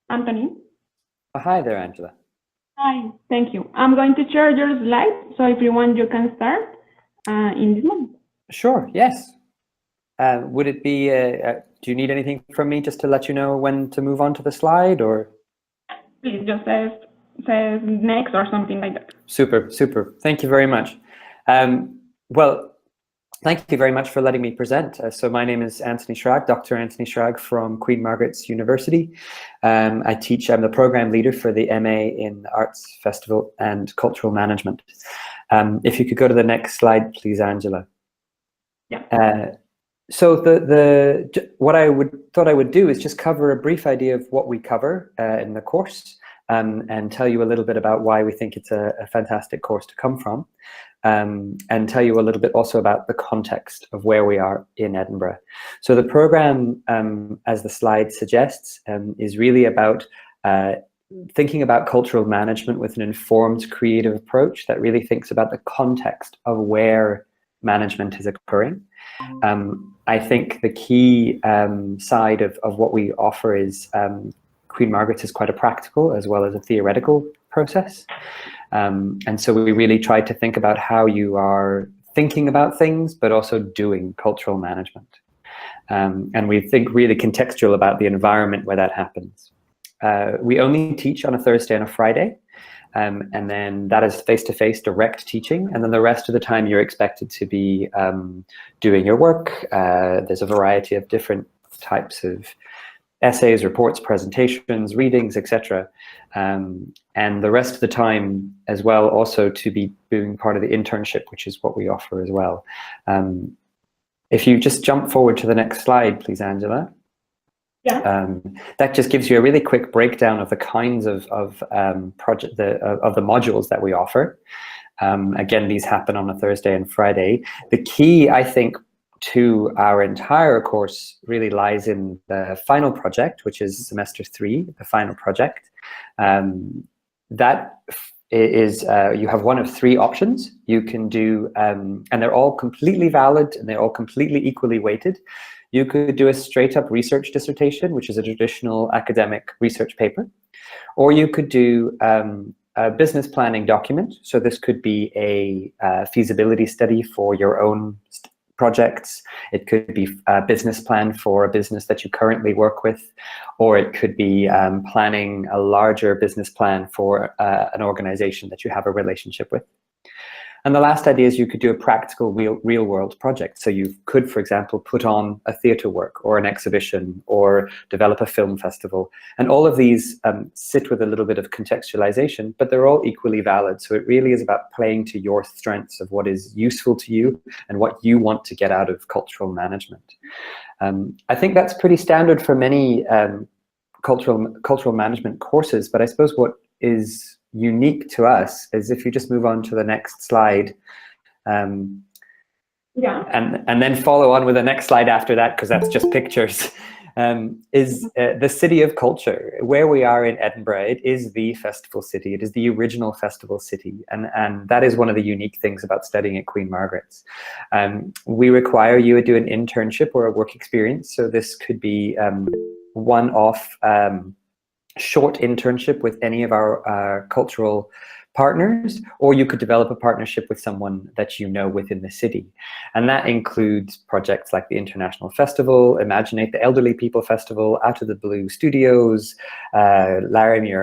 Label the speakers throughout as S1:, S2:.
S1: Anthony.
S2: Hi there, Angela.
S1: Hi, thank you. I'm going to share your slide, so if you want, you can start in this moment.
S2: Sure, yes. Would it be, do you need anything from me just to let you know when to move on to the slide, or?
S1: Please just says next or something like that.
S2: Super, super. Thank you very much. Well, thank you very much for letting me present. So my name is Anthony Schrag, Dr. Anthony Schrag from Queen Margaret's University. I'm the program leader for the MA in Arts, Festival and Cultural Management. If you could go to the next slide, please, Angela.
S1: Yeah.
S2: So what I thought I would do is just cover a brief idea of what we cover in the course, and tell you a little bit about why we think it's a fantastic course to come from, and tell you a little bit also about the context of where we are in Edinburgh. So the program, as the slide suggests, is really about thinking about cultural management with an informed, creative approach that really thinks about the context of where management is occurring. I think the key side of what we offer is Queen Margaret's is quite a practical as well as a theoretical process. And so we really try to think about how you are thinking about things, but also doing cultural management. And we think really contextual about the environment where that happens. We only teach on a Thursday and a Friday. And then that is face-to-face direct teaching. And then the rest of the time you're expected to be doing your work. There's a variety of different types of essays, reports, presentations, readings, etc. And the rest of the time as well also to be doing part of the internship, which is what we offer as well. If you just jump forward to the next slide, please, Angela.
S1: Yeah.
S2: That just gives you a really quick breakdown of the kinds of the modules that we offer. Again, these happen on a Thursday and Friday. The key, I think, to our entire course really lies in the final project, which is semester 3, the final project. That is, you have one of 3 options. You can do, and they're all completely valid and they're all completely equally weighted. You could do a straight-up research dissertation, which is a traditional academic research paper, or you could do a business planning document. So this could be a feasibility study for your own projects. It could be a business plan for a business that you currently work with, or it could be planning a larger business plan for an organization that you have a relationship with. And the last idea is you could do a practical real world project. So you could, for example, put on a theatre work or an exhibition or develop a film festival. And all of these sit with a little bit of contextualization, but they're all equally valid. So it really is about playing to your strengths of what is useful to you and what you want to get out of cultural management. I think that's pretty standard for many cultural management courses, but I suppose what is unique to us is if you just move on to the next slide,
S1: Yeah.
S2: and then follow on with the next slide after that, because that's just pictures, is the city of culture. Where we are in Edinburgh, it is the festival city. It is the original festival city, and that is one of the unique things about studying at Queen Margaret's. We require you to do an internship or a work experience, so this could be one-off short internship with any of our cultural partners, or you could develop a partnership with someone that you know within the city. And that includes projects like the International Festival, Imaginate the Elderly People Festival, Out of the Blue Studios, Laramie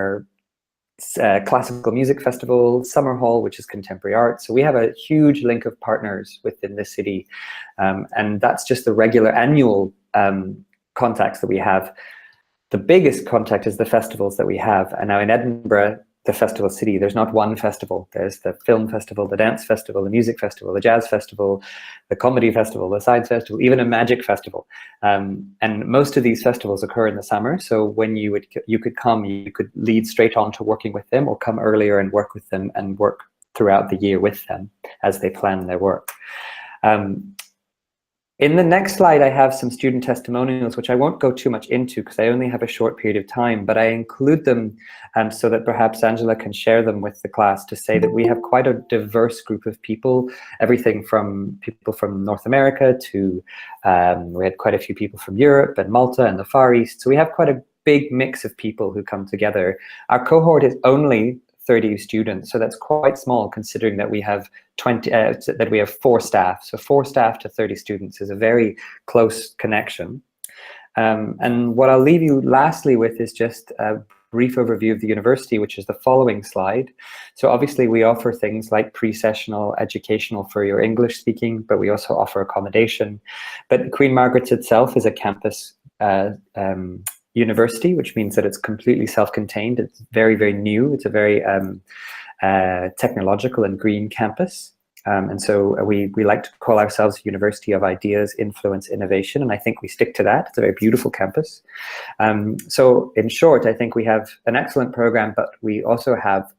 S2: Classical Music Festival, Summer Hall, which is contemporary art. So we have a huge link of partners within the city. And that's just the regular annual contacts that we have. The biggest contact is the festivals that we have. And now in Edinburgh, the festival city, there's not one festival. There's the film festival, the dance festival, the music festival, the jazz festival, the comedy festival, the science festival, even a magic festival. And most of these festivals occur in the summer. So when you could come, you could lead straight on to working with them, or come earlier and work with them and work throughout the year with them as they plan their work. In the next slide, I have some student testimonials, which I won't go too much into because I only have a short period of time, but I include them so that perhaps Angela can share them with the class, to say that we have quite a diverse group of people, everything from people from North America to, we had quite a few people from Europe and Malta and the Far East. So we have quite a big mix of people who come together. Our cohort is only 30 students, so that's quite small considering that we have 4 staff. So 4 staff to 30 students is a very close connection. And what I'll leave you lastly with is just a brief overview of the university, which is the following slide. So obviously we offer things like pre-sessional educational for your English speaking, but we also offer accommodation. But Queen Margaret's itself is a campus university, which means that it's completely self-contained. It's very, very new. It's a very technological and green campus. And so we like to call ourselves a university of ideas, influence, innovation, and I think we stick to that. It's a very beautiful campus. So in short, I think we have an excellent program, but we also have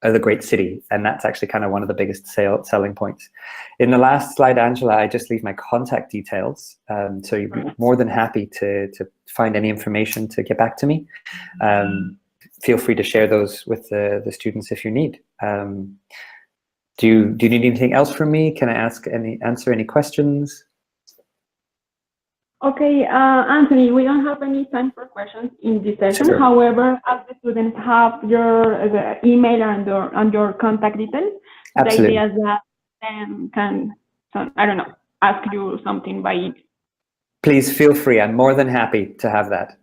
S2: the great city, and that's actually kind of one of the biggest selling points. In the last slide, Angela, I just leave my contact details, so you'd be more than happy to find any information to get back to me. Feel free to share those with the students if you need. Do you need anything else from me? Can I answer any questions?
S1: Okay, Anthony, we don't have any time for questions in this session.
S2: Sure.
S1: However, as the students have your email and your contact details,
S2: Absolutely.
S1: the idea is that can, I don't know, ask you something by email.
S2: Please feel free. I'm more than happy to have that.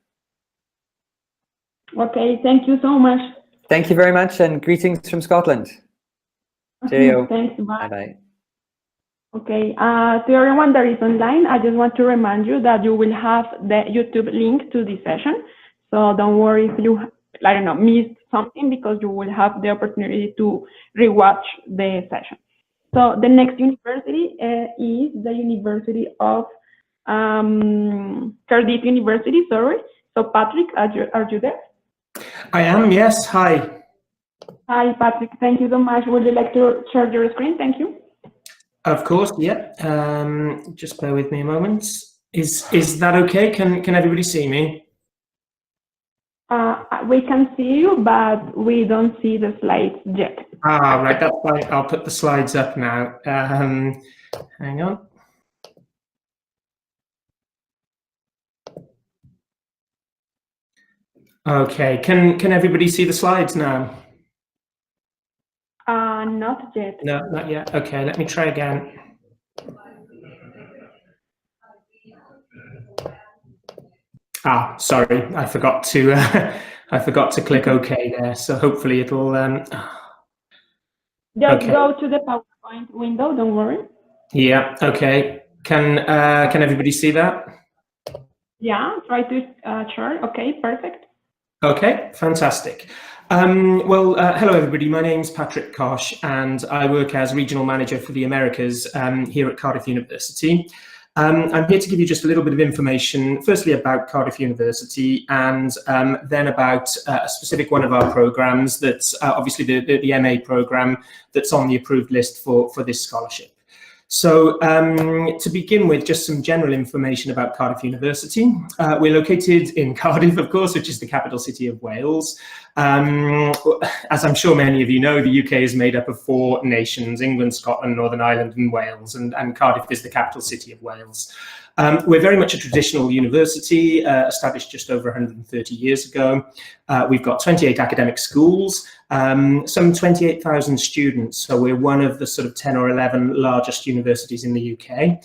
S1: Okay, thank you so much.
S2: Thank you very much, and greetings from Scotland. Cheerio.
S1: Thanks, bye.
S2: Bye-bye.
S1: Okay, to everyone that is online, I just want to remind you that you will have the YouTube link to this session. So don't worry if you, I don't know, missed something, because you will have the opportunity to rewatch the session. So the next university is the University of Cardiff University, sorry. So Patrick, are you there?
S3: I am, yes, hi.
S1: Hi, Patrick, thank you so much. Would you like to share your screen? Thank you.
S3: Of course, yeah. Just bear with me a moment. Is that okay? Can everybody see me?
S1: We can see you, but we don't see the slides yet.
S3: Ah, right, that's fine. I'll put the slides up now. Hang on. Okay, can everybody see the slides now?
S1: Not yet.
S3: No, not yet. Okay, let me try again. Ah, sorry, I forgot to click OK there. So hopefully it'll.
S1: Just
S3: okay.
S1: go to the PowerPoint window. Don't worry.
S3: Yeah. Okay. Can everybody see that?
S1: Yeah. Try to share. Okay. Perfect.
S3: Okay. Fantastic. Well, hello everybody. My name's Patrick Kosh, and I work as Regional Manager for the Americas here at Cardiff University. I'm here to give you just a little bit of information, firstly about Cardiff University, and then about a specific one of our programs that's obviously the MA program that's on the approved list for this scholarship. So to begin with, just some general information about Cardiff University. We're located in Cardiff, of course, which is the capital city of Wales. As I'm sure many of you know, the UK is made up of 4 nations: England, Scotland, Northern Ireland, and Wales, and Cardiff is the capital city of Wales. We're very much a traditional university, established just over 130 years ago. We've got 28 academic schools, some 28,000 students, so we're one of the sort of 10 or 11 largest universities in the UK,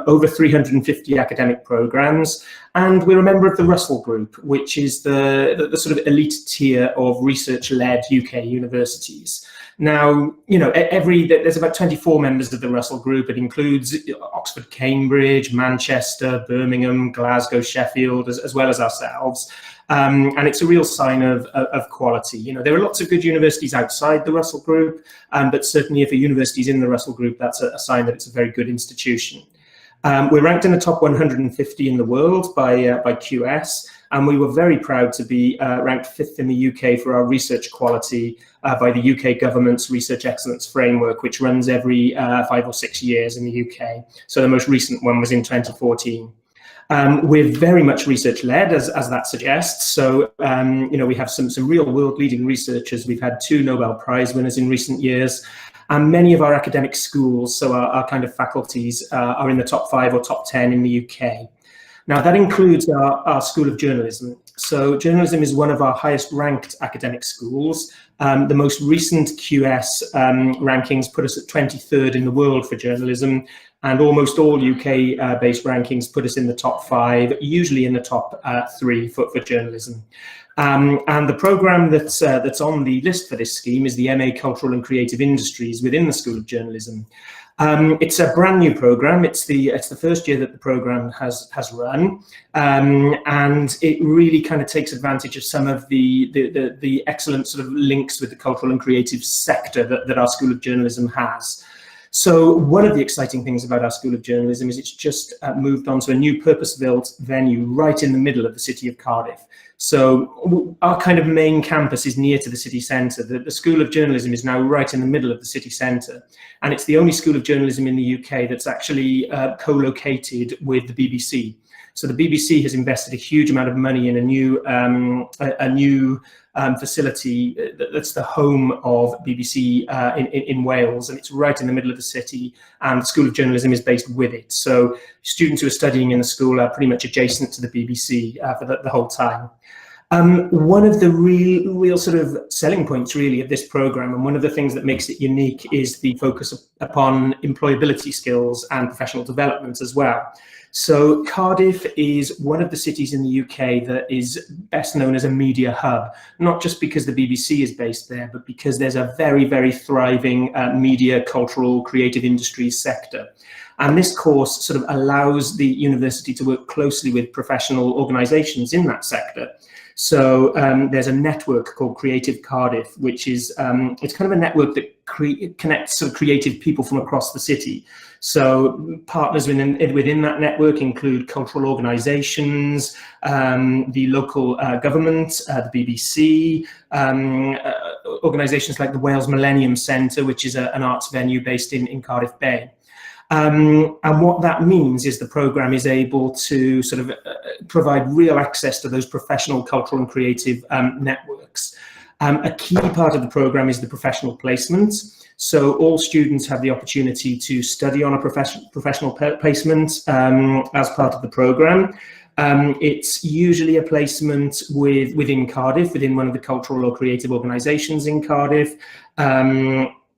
S3: over 350 academic programs, and we're a member of the Russell Group, which is the sort of elite tier of research-led UK universities. Now, you know, there's about 24 members of the Russell Group. It includes Oxford, Cambridge, Manchester, Birmingham, Glasgow, Sheffield, as well as ourselves. And it's a real sign of quality. You know, there are lots of good universities outside the Russell Group, but certainly if a university is in the Russell Group, that's a sign that it's a very good institution. We're ranked in the top 150 in the world by QS, and we were very proud to be ranked 5th in the UK for our research quality by the UK government's Research Excellence Framework, which runs every 5 or 6 years in the UK. So the most recent one was in 2014. We're very much research-led, as that suggests. So, you know, we have some real world-leading researchers. We've had 2 Nobel Prize winners in recent years. And many of our academic schools, so our kind of faculties, are in the top 5 or top 10 in the UK. Now, that includes our School of Journalism. So journalism is one of our highest ranked academic schools. The most recent QS rankings put us at 23rd in the world for journalism, and almost all UK-based rankings put us in the top 5, usually in the top 3 for journalism. And the programme that's on the list for this scheme is the MA Cultural and Creative Industries within the School of Journalism. It's a brand new programme. It's the first year that the programme has run, and it really kind of takes advantage of some of the excellent sort of links with the cultural and creative sector that our School of Journalism has. So one of the exciting things about our School of Journalism is it's just moved on to a new purpose-built venue right in the middle of the city of Cardiff. So our kind of main campus is near to the city centre. The School of Journalism is now right in the middle of the city centre. And it's the only School of Journalism in the UK that's actually co-located with the BBC. So the BBC has invested a huge amount of money in a new facility that's the home of BBC in Wales, and it's right in the middle of the city, and the School of Journalism is based with it. So students who are studying in the school are pretty much adjacent to the BBC for the whole time. One of the real sort of selling points really of this programme, and one of the things that makes it unique, is the focus upon employability skills and professional development as well. So Cardiff is one of the cities in the UK that is best known as a media hub, not just because the BBC is based there, but because there's a very, very thriving media, cultural, creative industries sector. And this course sort of allows the university to work closely with professional organisations in that sector. So there's a network called Creative Cardiff, which is it's kind of a network that connects sort of creative people from across the city. So partners within that network include cultural organisations, the local government, the BBC, organisations like the Wales Millennium Centre, which is an arts venue based in Cardiff Bay. And what that means is the programme is able to sort of provide real access to those professional, cultural and creative networks. A key part of the programme is the professional placement. So all students have the opportunity to study on a professional placement as part of the programme. It's usually a placement within Cardiff, within one of the cultural or creative organisations in Cardiff.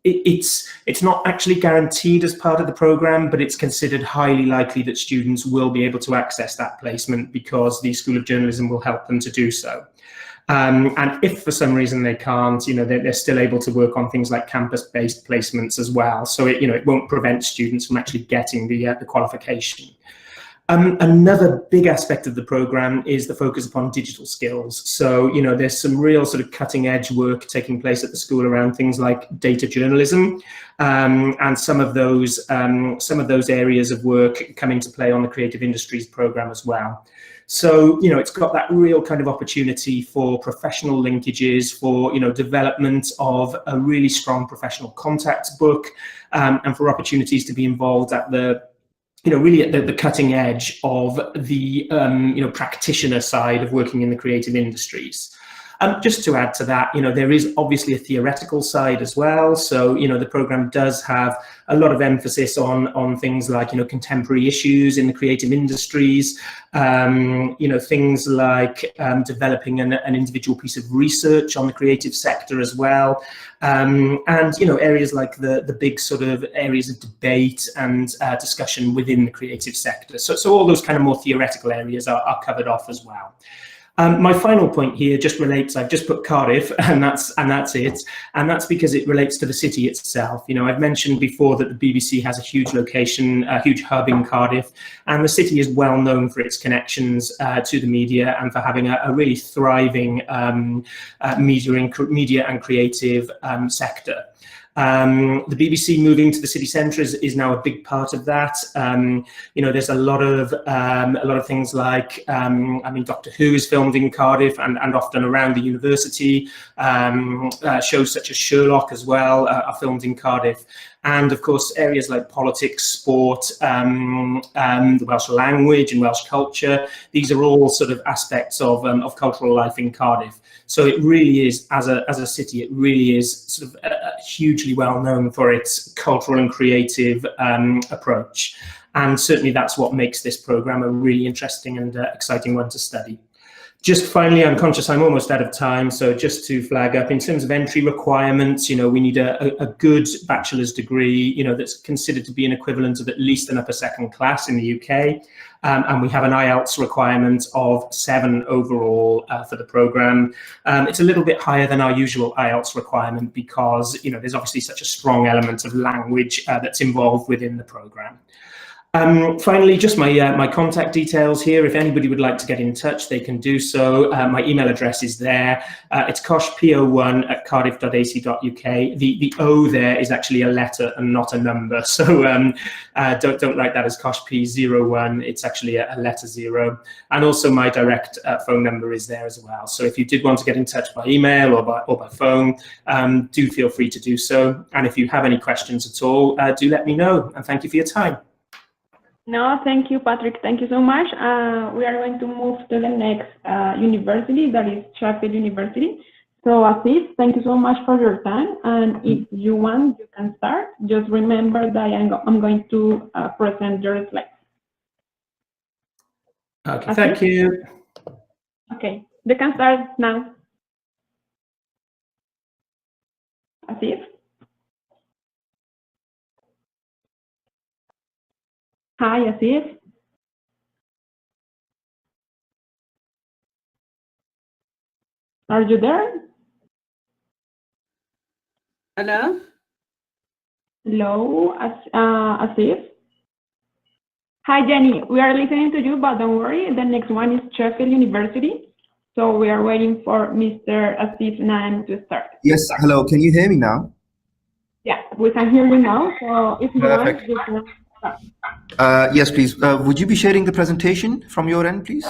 S3: It's not actually guaranteed as part of the programme, but it's considered highly likely that students will be able to access that placement because the School of Journalism will help them to do so. And if for some reason they can't, they're still able to work on things like campus-based placements as well. So it won't prevent students from actually getting the qualification. Another big aspect of the programme is the focus upon digital skills. So, there's some real sort of cutting edge work taking place at the school around things like data journalism, and some of those areas of work come into play on the Creative Industries programme as well. So, it's got that real kind of opportunity for professional linkages, for, development of a really strong professional contacts book, and for opportunities to be involved at really at the cutting edge of the practitioner side of working in the creative industries. Just to add to that, there is obviously a theoretical side as well. So, the programme does have a lot of emphasis on things like, contemporary issues in the creative industries, things like developing an individual piece of research on the creative sector as well. And, areas like the big sort of areas of debate and discussion within the creative sector. So all those kind of more theoretical areas are covered off as well. My final point here just relates, I've just put Cardiff, and that's it. And that's because it relates to the city itself. I've mentioned before that the BBC has a huge location, a huge hub in Cardiff, and the city is well known for its connections to the media and for having a really thriving media and creative sector. The BBC moving to the city centre is now a big part of that. There's a lot of things like, Doctor Who is filmed in Cardiff and often around the university. Shows such as Sherlock as well are filmed in Cardiff. And of course, areas like politics, sport, the Welsh language and Welsh culture, these are all sort of aspects of cultural life in Cardiff. So it really is, as a city, it really is sort of hugely well known for its cultural and creative approach. And certainly that's what makes this program a really interesting and exciting one to study. Just finally, I'm conscious I'm almost out of time, so just to flag up, in terms of entry requirements, we need a good bachelor's degree, that's considered to be an equivalent of at least an upper second class in the UK. And we have an IELTS requirement of 7 overall for the program. It's a little bit higher than our usual IELTS requirement because, there's obviously such a strong element of language that's involved within the program. Finally, just my contact details here. If anybody would like to get in touch, they can do so. My email address is there. It's koshpo1@cardiff.ac.uk. The O there is actually a letter and not a number. So don't write that as koshp01. It's actually a letter 0. And also my direct phone number is there as well. So if you did want to get in touch by email or by phone, do feel free to do so. And if you have any questions at all, do let me know. And thank you for your time.
S1: No, thank you, Patrick. Thank you so much. We are going to move to the next university, that is Sheffield University. So Asif, thank you so much for your time. And if you want, you can start. Just remember that I'm going to present your slides.
S3: Okay,
S1: Asif?
S3: thank you.
S1: Okay, they can start now. Asif? Hi, Asif. Are you there?
S4: Hello?
S1: Hello, Asif. Hi, Jenny. We are listening to you, but don't worry. The next one is Sheffield University. So we are waiting for Mr. Asif Naim to start.
S5: Yes, hello. Can you hear me now?
S1: Yeah, we can hear you now. So if you
S5: Perfect.
S1: want, you can start.
S5: Yes, please. Would you be sharing the presentation from your end, please?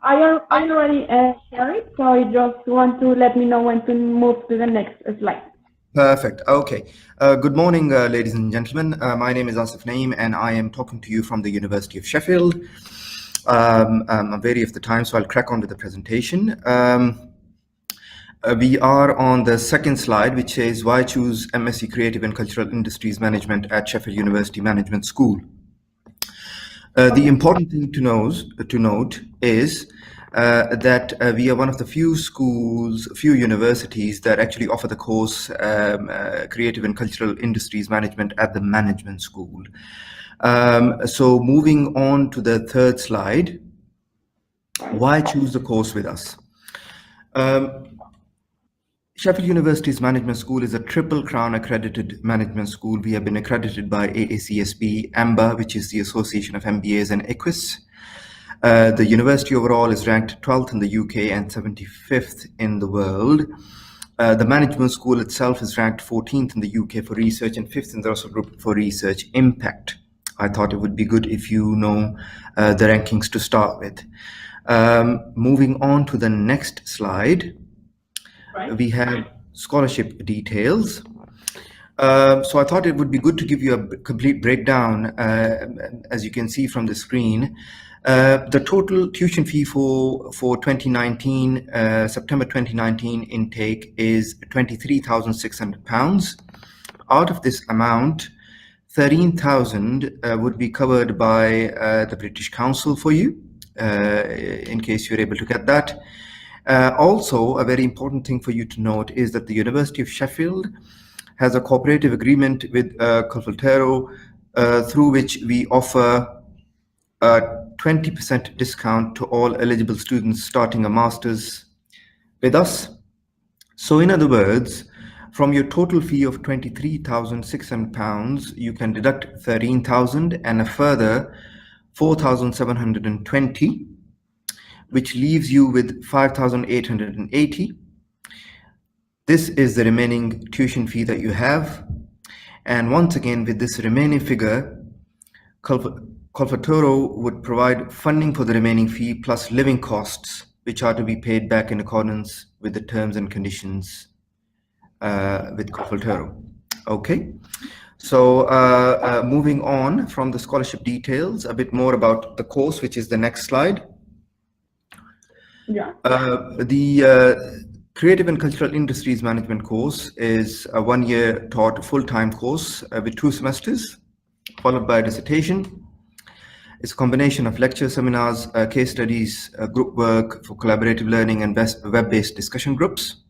S1: I already shared it, so you just want to let me know when to move to the next slide.
S5: Perfect. Okay. Good morning, ladies and gentlemen. My name is Asif Naim, and I am talking to you from the University of Sheffield. I'm wary of the time, so I'll crack on with the presentation. We are on the second slide, which says, why choose MSc Creative and Cultural Industries Management at Sheffield University Management School? The important thing to note is that we are one of the few universities that actually offer the course Creative and Cultural Industries Management at the Management School. So moving on to the third slide, why choose the course with us? Sheffield University's Management School is a Triple Crown accredited management school. We have been accredited by AACSB, AMBA, which is the Association of MBAs, and EQUIS. The university overall is ranked 12th in the UK and 75th in the world. The management school itself is ranked 14th in the UK for research and 5th in the Russell Group for research impact. I thought it would be good if you know the rankings to start with. Moving on to the next slide. We have scholarship details. So I thought it would be good to give you a complete breakdown. As you can see from the screen, the total tuition fee for 2019, September 2019 intake is £23,600. Out of this amount, 13,000 would be covered by the British Council for you, in case you're able to get that. Also, a very important thing for you to note is that the University of Sheffield has a cooperative agreement with Colfultero, through which we offer a 20% discount to all eligible students starting a master's with us. So in other words, from your total fee of £23,600, you can deduct 13,000 and a further 4,720, which leaves you with 5,880. This is the remaining tuition fee that you have. And once again, with this remaining figure, Colfultero would provide funding for the remaining fee plus living costs, which are to be paid back in accordance with the terms and conditions with Colfultero. Okay. So moving on from the scholarship details, a bit more about the course, which is the next slide.
S1: Yeah.
S5: The Creative and Cultural Industries Management course is a 1-year taught full-time course with 2 semesters, followed by a dissertation. It's a combination of lecture seminars, case studies, group work for collaborative learning, and web-based discussion groups.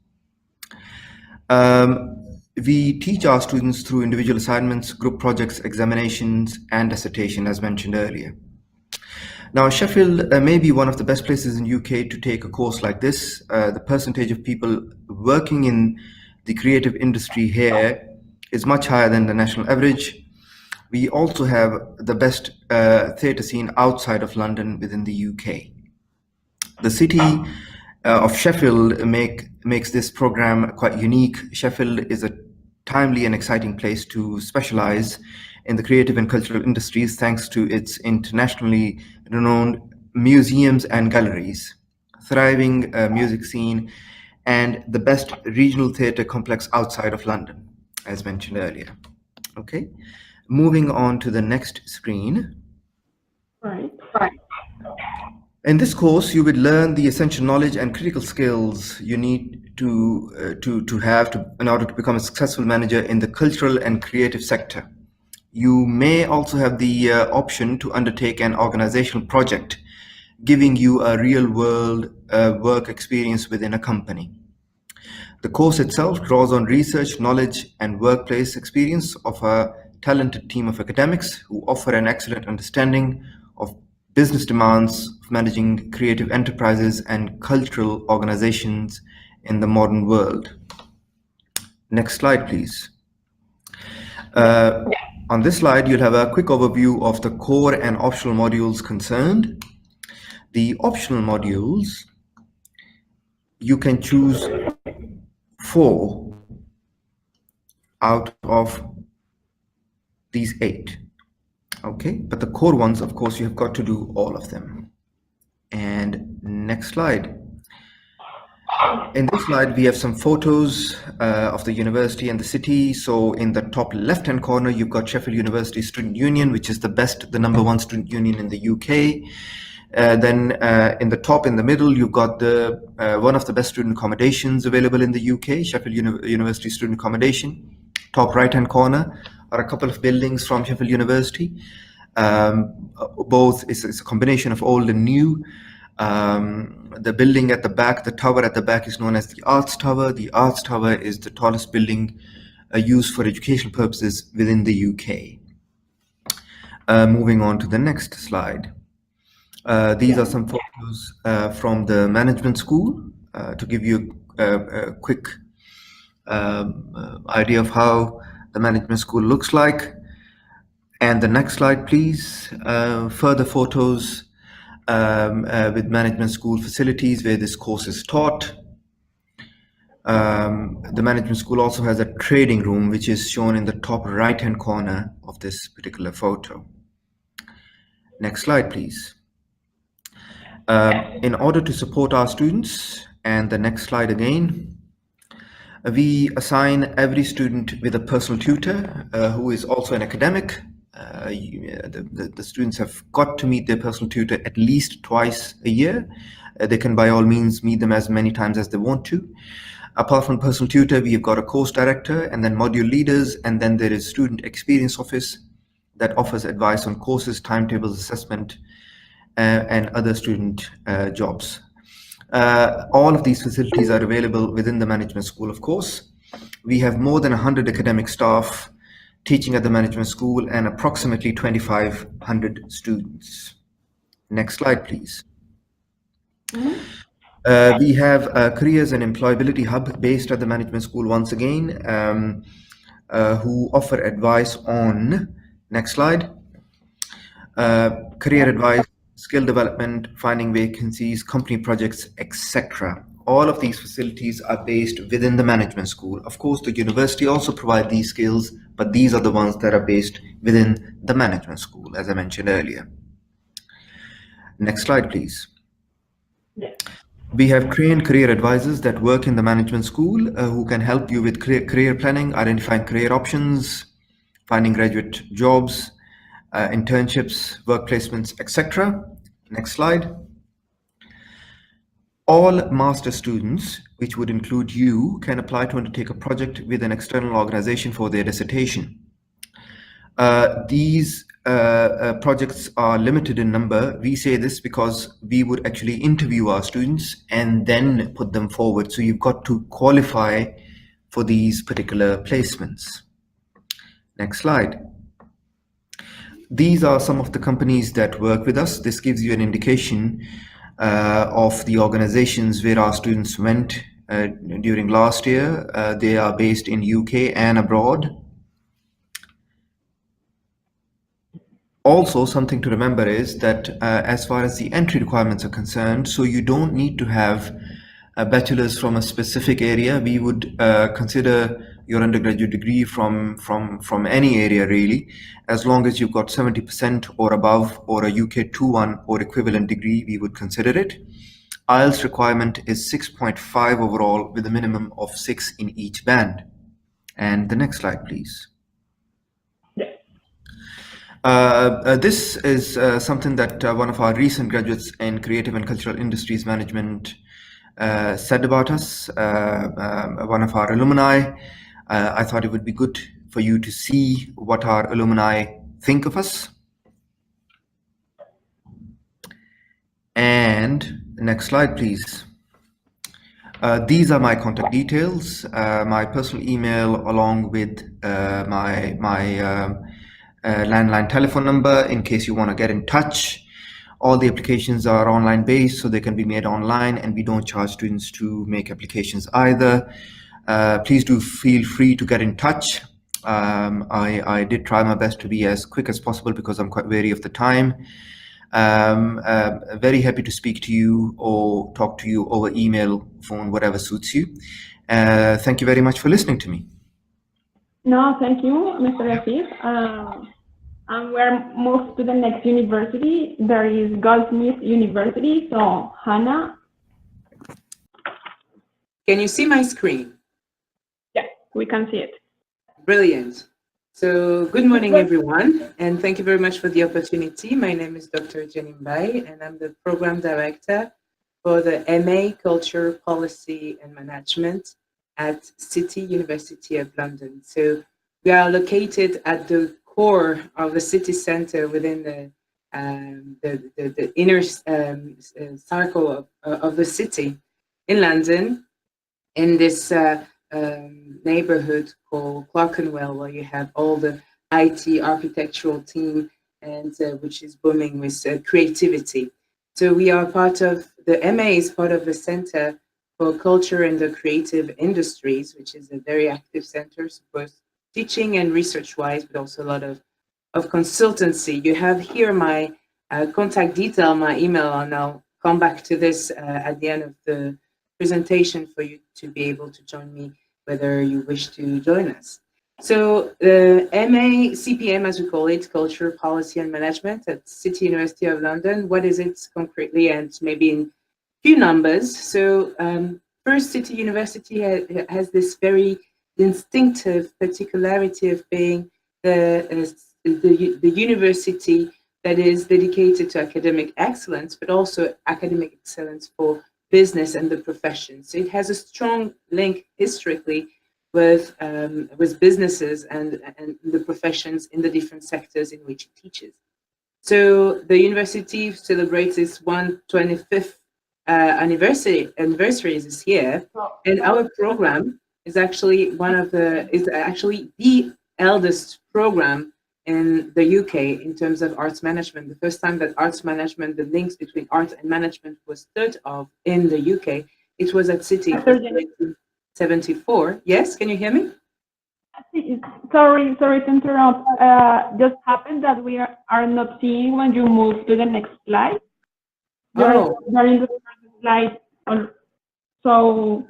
S5: We teach our students through individual assignments, group projects, examinations, and dissertation, as mentioned earlier. Now, Sheffield may be one of the best places in UK to take a course like this. The percentage of people working in the creative industry here is much higher than the national average. We also have the best theatre scene outside of London within the UK. The city of Sheffield makes this program quite unique. Sheffield is a timely and exciting place to specialize in the creative and cultural industries thanks to its internationally renowned museums and galleries, thriving music scene, and the best regional theatre complex outside of London, as mentioned earlier. Okay, moving on to the next screen.
S1: Right.
S5: In this course, you will learn the essential knowledge and critical skills you need to have in order to become a successful manager in the cultural and creative sector. You may also have the option to undertake an organizational project, giving you a real-world work experience within a company. The course itself draws on research, knowledge, and workplace experience of a talented team of academics who offer an excellent understanding of business demands of managing creative enterprises and cultural organizations in the modern world. Next slide, please. On this slide, you'll have a quick overview of the core and optional modules concerned. The optional modules, you can choose 4 out of these 8. Okay, but the core ones, of course, you have got to do all of them. And next slide. In this slide, we have some photos of the university and the city. So in the top left-hand corner, you've got Sheffield University Student Union, which is the number 1 student union in the UK. Then in the top, in the middle, you've got the one of the best student accommodations available in the UK, Sheffield University Student Accommodation. Top right-hand corner are a couple of buildings from Sheffield University. Both it's a combination of old and new. The building at the back, the tower at the back, is known as the Arts Tower. The Arts Tower is the tallest building used for educational purposes within the UK. Moving on to the next slide. These are some photos from the management school to give you a quick idea of how the management school looks like. And the next slide, please. Further photos with management school facilities where this course is taught. The management school also has a trading room, which is shown in the top right-hand corner of this particular photo. Next slide, please. In order to support our students, and the next slide again, we assign every student with a personal tutor who is also an academic. The students have got to meet their personal tutor at least twice a year. They can by all means meet them as many times as they want to. Apart from personal tutor, we've got a course director and then module leaders, and then there is student experience office that offers advice on courses, timetables, assessment, and other student jobs. All of these facilities are available within the management school, of course. We have more than 100 academic staff teaching at the management school and approximately 2,500 students. Next slide, please. We have a careers and employability hub based at the management school once again, who offer advice on, next slide, career advice, skill development, finding vacancies, company projects, etc. All of these facilities are based within the management school. Of course, the university also provides these skills, but these are the ones that are based within the management school, as I mentioned earlier. Next slide, please. We have trained career advisors that work in the management school who can help you with career planning, identifying career options, finding graduate jobs, internships, work placements, etc. Next slide. All master students, which would include you, can apply to undertake a project with an external organization for their dissertation. These projects are limited in number. We say this because we would actually interview our students and then put them forward. So you've got to qualify for these particular placements. Next slide. These are some of the companies that work with us. This gives you an indication of the organizations where our students went during last year. They are based in UK and abroad. Also, something to remember is that as far as the entry requirements are concerned, so you don't need to have a bachelor's from a specific area. We would consider your undergraduate degree from any area really, as long as you've got 70% or above, or a UK 2-1 or equivalent degree, we would consider it. IELTS requirement is 6.5 overall with a minimum of 6 in each band. And the next slide, please. This is something that one of our recent graduates in Creative and Cultural Industries Management said about us, one of our alumni. I thought it would be good for you to see what our alumni think of us. And next slide, please. These are my contact details, my personal email along with my landline telephone number in case you want to get in touch. All the applications are online based, so they can be made online, and we don't charge students to make applications either. Please do feel free to get in touch. I did try my best to be as quick as possible because I'm quite wary of the time. Very happy to speak to you or talk to you over email, phone, whatever suits you. Thank you very much for listening to me.
S1: No, thank you, Mr. Rafif. And we're moved to the next university. There is Goldsmith University. So, Hannah.
S4: Can you see my screen?
S1: Yeah, we can see it.
S4: Brilliant. So, good morning, everyone, and thank you very much for the opportunity. My name is Dr. Jenny Mbai, and I'm the Program Director for the MA Culture, Policy and Management at City University of London. So, we are located at the core of the city center within the inner circle of the city in London, in this neighborhood called Clerkenwell, where you have all the IT architectural team, and which is booming with creativity. So we are part of, the MA is part of the Center for Culture and the Creative Industries, which is a very active center, both teaching and research-wise, but also a lot of consultancy. You have here my contact detail, my email, and I'll come back to this at the end of the presentation for you to be able to join me, whether you wish to join us. So the MA CPM, as we call it, Culture, Policy and Management at City University of London. What is it concretely, and maybe in few numbers? So first, City University has this very distinctive particularity of being the university that is dedicated to academic excellence, but also academic excellence for business and the profession. So it has a strong link historically with businesses and the professions in the different sectors in which it teaches. So the university celebrates its 125th anniversary this year, and our program is actually the eldest program in the UK in terms of arts management. The first time that arts management, the links between art and management was thought of in the UK, it was at City in 1974. Yes, can you hear me?
S1: Sorry to interrupt. Just happened that we are not seeing when you move to the next slide. You're in the first slide. So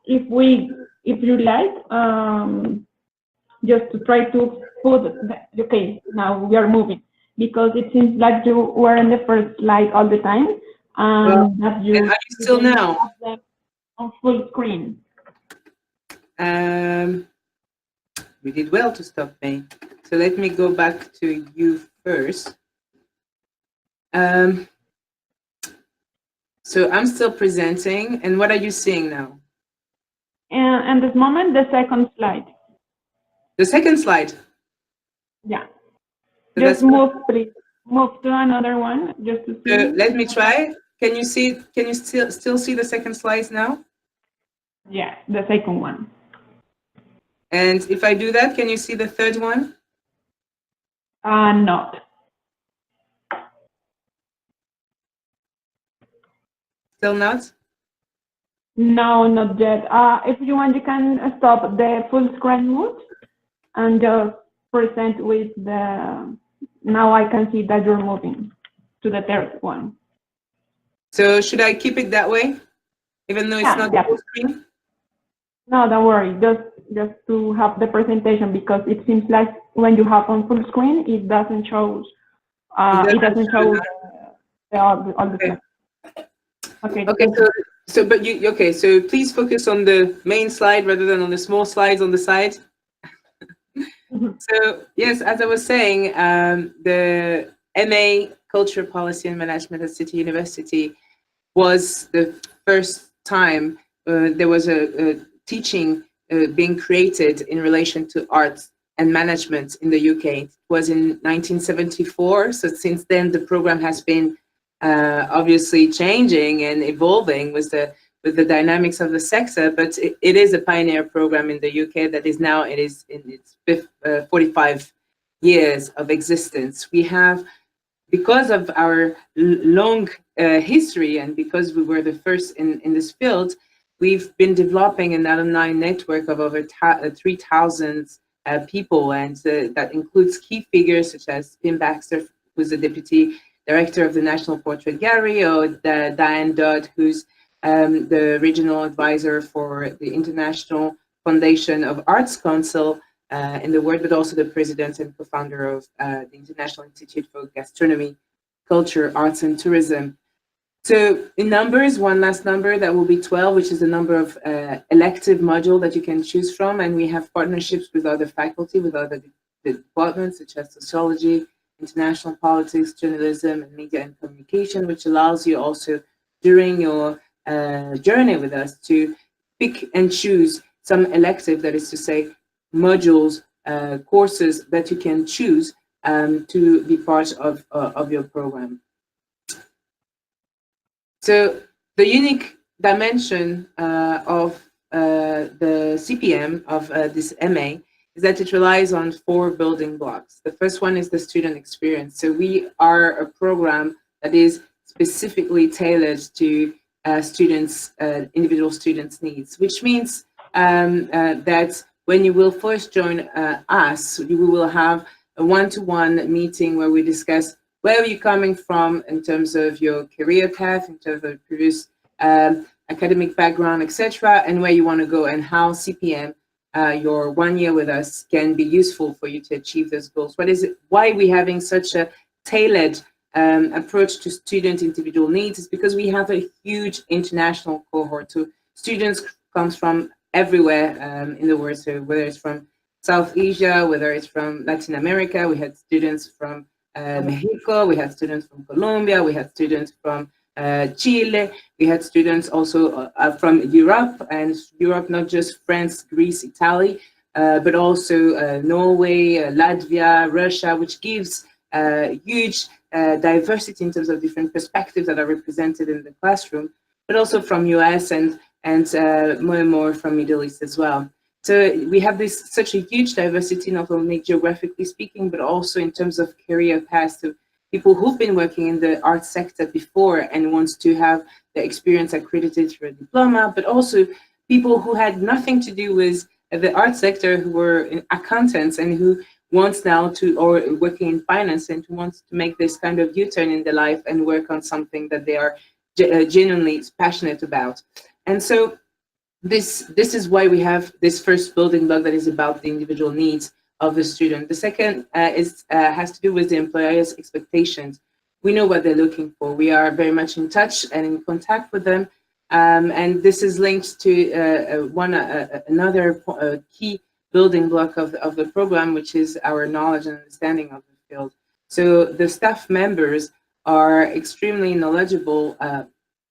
S1: if you like, just to try to put, okay, now we are moving, because it seems like you were in the first slide all the time, and that you
S4: are you still now
S1: on full screen.
S4: We did well to stop me. So let me go back to you first. So I'm still presenting, and what are you seeing now?
S1: And at this moment, the second slide.
S4: The second slide?
S1: Yeah.
S4: So
S1: Just
S4: that's
S1: move, please. Move to another one, just to see.
S4: let me try. Can you see? Can you still see the second slide now?
S1: Yeah, the second one.
S4: And if I do that, can you see the third one?
S1: Not.
S4: Still not?
S1: No, not yet. If you want, you can stop the full screen mode and just present with the. Now I can see that you're moving to the third one.
S4: So should I keep it that way, even though it's not
S1: Yeah.
S4: full screen?
S1: No, don't worry. Just to have the presentation, because it seems like when you have on full screen, it doesn't show. It doesn't show all the
S4: Okay.
S1: stuff. Okay.
S4: Okay. So but you okay? So please focus on the main slide rather than on the small slides on the side. So yes, as I was saying, the MA Culture, Policy and Management at City University was the first time there was a teaching being created in relation to arts and management in the UK. It was in 1974. So since then, the program has been obviously changing and evolving with the dynamics of the sector, but it is a pioneer program in the UK that is now, it is in its 45 years of existence. We have, because of our long history and because we were the first in this field, we've been developing an alumni network of over 3,000 people, and that includes key figures such as Pim Baxter, who's the Deputy Director of the National Portrait Gallery, or Diane Dodd, who's the Regional Advisor for the International Foundation of Arts Council in the world, but also the President and co-founder of the International Institute for Gastronomy, Culture, Arts and Tourism. So in numbers, one last number, that will be 12, which is the number of elective module that you can choose from. And we have partnerships with other faculty, with other departments, such as sociology, international politics, journalism, and media and communication, which allows you also during your journey with us to pick and choose some elective, that is to say, modules, courses that you can choose to be part of your program. So the unique dimension of the CPM of this MA is that it relies on 4 building blocks. The first one is the student experience. So we are a program that is specifically tailored to students, individual students' needs, which means that when you will first join us, we will have a one-to-one meeting where we discuss where are you coming from in terms of your career path, in terms of previous academic background, etc., and where you want to go, and how CPM, your 1 year with us, can be useful for you to achieve those goals. What is it? Why are we having such a tailored approach to student individual needs? Is because we have a huge international cohort. So students comes from everywhere in the world. So whether it's from South Asia, whether it's from Latin America, we had students from Mexico, we had students from Colombia, we had students from Chile, we had students also from Europe, and Europe, not just France, Greece, Italy, but also Norway, Latvia, Russia, which gives huge diversity in terms of different perspectives that are represented in the classroom, but also from US and more and more from Middle East as well. So we have such a huge diversity, not only geographically speaking, but also in terms of career paths. So people who've been working in the arts sector before and wants to have the experience accredited through a diploma, but also people who had nothing to do with the arts sector, who were accountants and who wants now to, or working in finance, and who wants to make this kind of U-turn in their life and work on something that they are genuinely passionate about. And so this is why we have this first building block that is about the individual needs of the student. The second has to do with the employer's expectations. We know what they're looking for. We are very much in touch and in contact with them. And this is linked to another key building block of the program, which is our knowledge and understanding of the field. So the staff members are extremely knowledgeable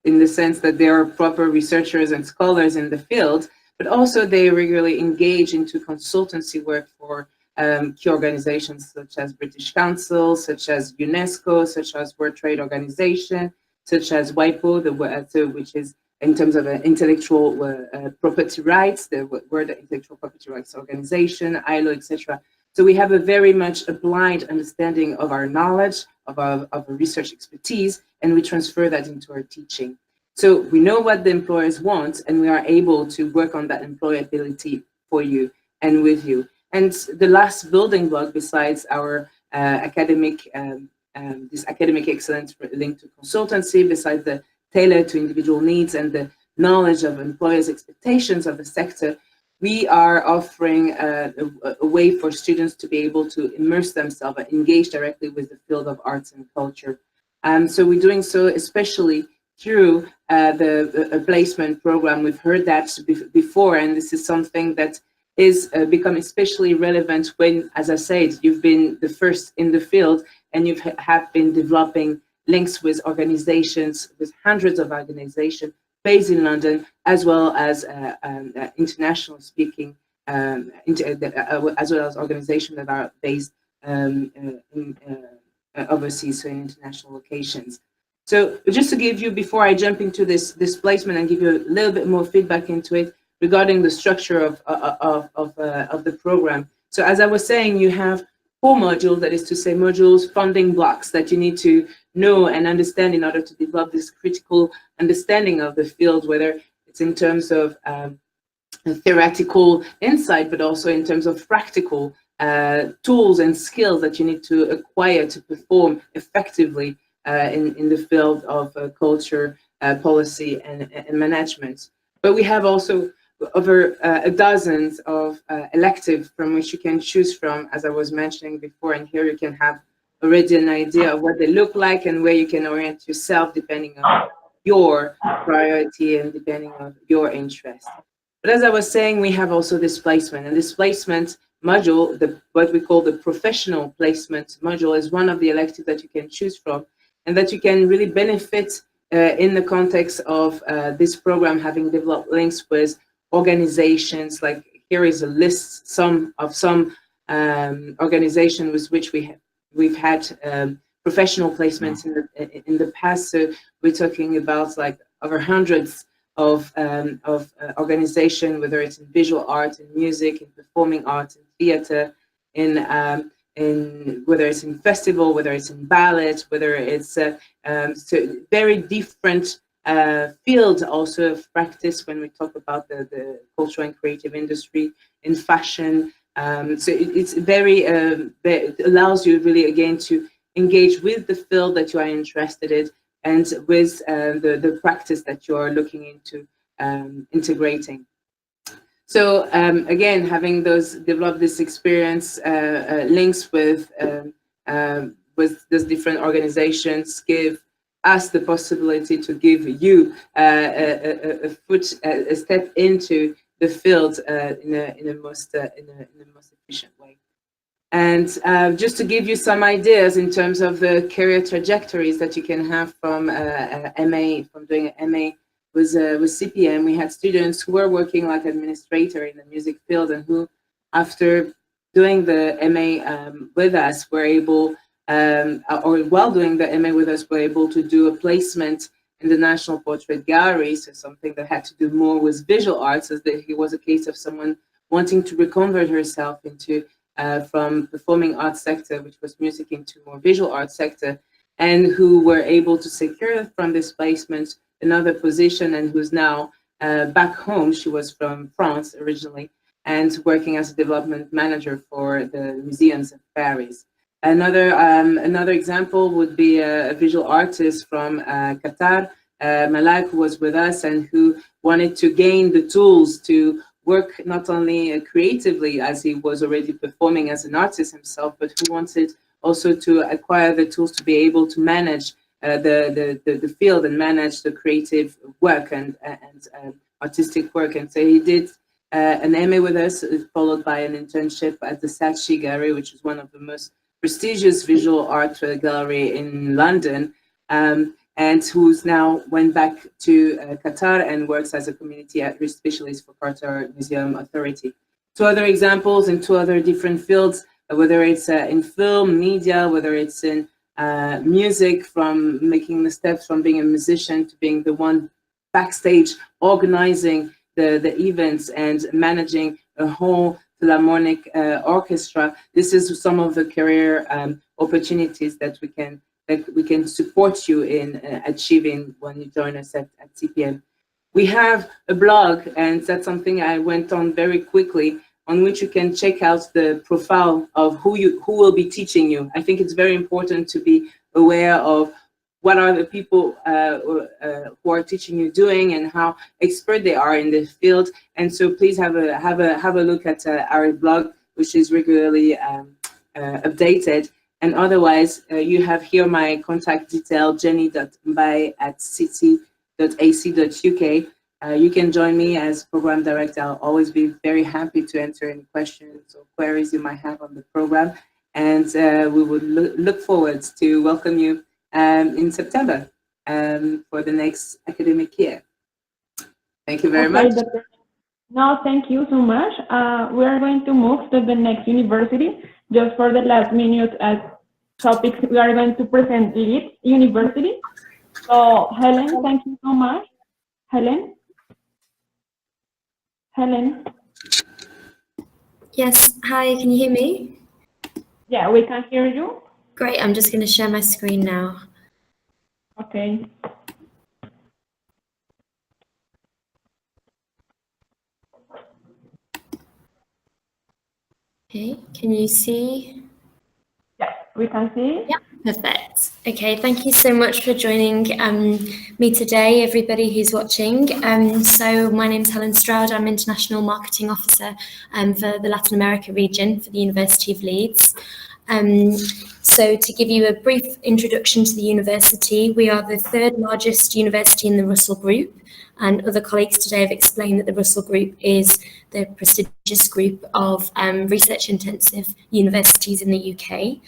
S4: in the sense that they are proper researchers and scholars in the field, but also they regularly engage into consultancy work for key organizations such as British Council, such as UNESCO, such as World Trade Organization, such as WIPO, which is in terms of intellectual property rights, the World Intellectual Property Rights Organization, ILO, etc. So we have a very much applied understanding of our knowledge, of our research expertise, and we transfer that into our teaching. So we know what the employers want, and we are able to work on that employability for you and with you. And the last building block, besides our this academic excellence linked to consultancy, besides the tailored to individual needs and the knowledge of employers' expectations of the sector, we are offering a way for students to be able to immerse themselves and engage directly with the field of arts and culture. So we're doing so especially through the placement program. We've heard that before, and this is something that is become especially relevant when, as I said, you've been the first in the field and you have been developing links with organizations, with hundreds of organizations based in London, as well as international speaking, as well as organizations that are based overseas, so in international locations. So just to give you, before I jump into this placement and give you a little bit more feedback into it regarding the structure of the program. So as I was saying, you have 4 modules, that is to say modules, funding blocks that you need to know and understand in order to develop this critical understanding of the field, whether it's in terms of theoretical insight, but also in terms of practical tools and skills that you need to acquire to perform effectively in the field of culture, policy, and management. But we have also over dozens of electives from which you can choose from, as I was mentioning before, and here you can have already an idea of what they look like and where you can orient yourself depending on your priority and depending on your interest. But as I was saying, we have also this placement, and this placement module, what we call the professional placement module, is one of the electives that you can choose from and that you can really benefit in the context of this program, having developed links with organizations. Like here is a list of some organizations with which we've had professional placements in the past. So we're talking about like over hundreds of organizations, whether it's in visual art, in music, in performing arts, in theater, in whether it's in festival, whether it's in ballet, whether it's so very different field also of practice when we talk about the cultural and creative industry, in fashion. So it's very, it allows you really again to engage with the field that you are interested in and with the practice that you are looking into integrating. So again, having developed this experience, links with those different organizations give us the possibility to give you a step into the field in the most efficient way. And just to give you some ideas in terms of the career trajectories that you can have from doing an MA with CPM, we had students who were working like administrator in the music field and who, after doing the MA with us, were able, or while doing the MA with us, were able to do a placement in the National Portrait Gallery, so something that had to do more with visual arts, as it was a case of someone wanting to reconvert herself into from performing arts sector, which was music, into more visual arts sector, and who were able to secure from this placement another position, and who's now back home. She was from France originally, and working as a development manager for the museums of Paris. Another example would be a visual artist from Qatar, Malak, who was with us and who wanted to gain the tools to work not only creatively, as he was already performing as an artist himself, but who wanted also to acquire the tools to be able to manage the field and manage the creative work and artistic work. And so he did an MA with us, followed by an internship at the Saatchi Gallery, which is one of the most prestigious visual art gallery in London, and who's now went back to Qatar and works as a community at-risk specialist for Qatar Museum Authority. two other examples in two other different fields, whether it's in film, media, whether it's in music, from making the steps from being a musician to being the one backstage organizing the events and managing a whole philharmonic orchestra. This is some of the career opportunities that we can support you in achieving when you join us at CPM. We have a blog, and that's something I went on very quickly, on which you can check out the profile of who will be teaching you. I think it's very important to be aware of what are the people who are teaching you doing and how expert they are in the field. And so please have a look at our blog, which is regularly updated. And otherwise, you have here my contact detail, jenny.mbai@city.ac.uk. You can join me as program director. I'll always be very happy to answer any questions or queries you might have on the program. And we would look forward to welcome you in September for the next academic year. Thank you very much.
S1: No, thank you so much. We are going to move to the next university. Just for the last minute topics, we are going to present Leeds University. So Helen, thank you so much. Helen? Helen?
S6: Yes, hi, can you hear me?
S1: Yeah, we can hear you.
S6: Great, I'm just going to share my screen now.
S1: Okay.
S6: Okay, can you see?
S1: Yeah, we can see.
S6: Yeah, perfect. Okay, thank you so much for joining me today, everybody who's watching. So my name's Helen Stroud. I'm International Marketing Officer for the Latin America region for the University of Leeds. So to give you a brief introduction to the university, we are the third largest university in the Russell Group, and other colleagues today have explained that the Russell Group is the prestigious group of research-intensive universities in the UK.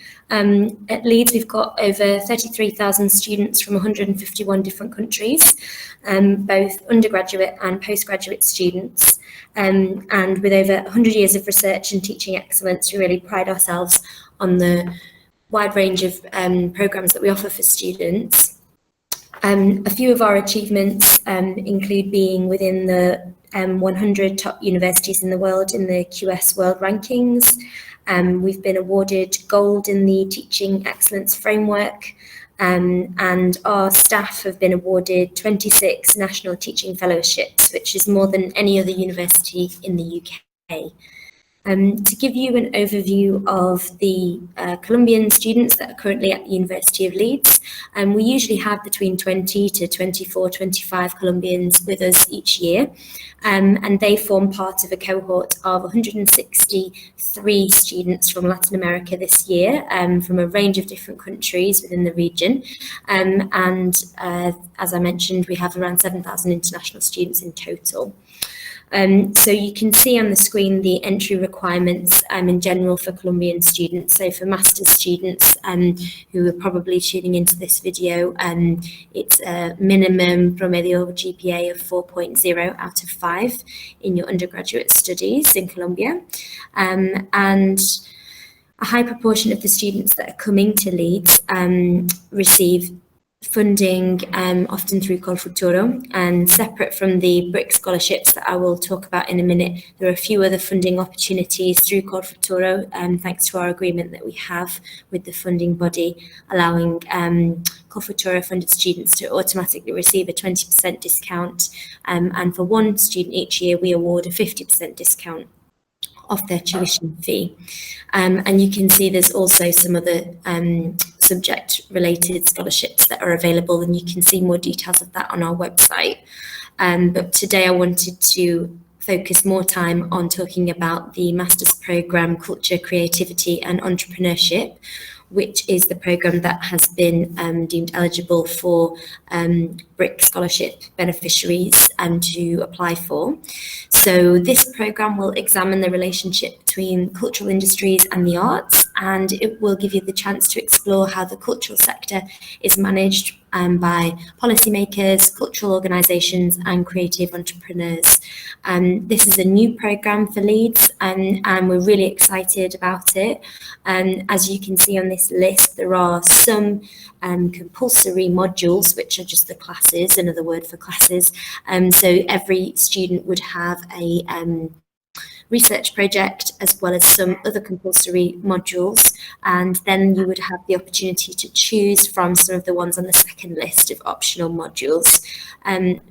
S6: At Leeds, we've got over 33,000 students from 151 different countries, both undergraduate and postgraduate students. And with over 100 years of research and teaching excellence, we really pride ourselves on the wide range of programs that we offer for students. A few of our achievements include being within the 100 top universities in the world in the QS World Rankings. We've been awarded gold in the Teaching Excellence Framework, and our staff have been awarded 26 National Teaching Fellowships, which is more than any other university in the UK. To give you an overview of the Colombian students that are currently at the University of Leeds, we usually have between 20 to 24, 25 Colombians with us each year, and they form part of a cohort of 163 students from Latin America this year, from a range of different countries within the region. As I mentioned, we have around 7,000 international students in total. So you can see on the screen the entry requirements in general for Colombian students. So for master's students who are probably tuning into this video, it's a minimum promedio GPA of 4.0 out of 5 in your undergraduate studies in Colombia. And a high proportion of the students that are coming to Leeds receive funding often through Colfuturo, and separate from the BRICC scholarships that I will talk about in a minute, there are a few other funding opportunities through Colfuturo, thanks to our agreement that we have with the funding body, allowing Colfuturo funded students to automatically receive a 20% discount, and for one student each year we award a 50% discount off their tuition fee. And you can see there's also some other subject-related scholarships that are available, and you can see more details of that on our website. But today I wanted to focus more time on talking about the master's program Culture, Creativity and Entrepreneurship, which is the program that has been deemed eligible for BRICC scholarship beneficiaries to apply for. So this program will examine the relationship between cultural industries and the arts, and it will give you the chance to explore how the cultural sector is managed by policymakers, cultural organisations and creative entrepreneurs. This is a new programme for Leeds, and we're really excited about it. As you can see on this list, there are some compulsory modules, which are just the classes, another word for classes. So every student would have a research project as well as some other compulsory modules, and then you would have the opportunity to choose from some of the ones on the second list of optional modules.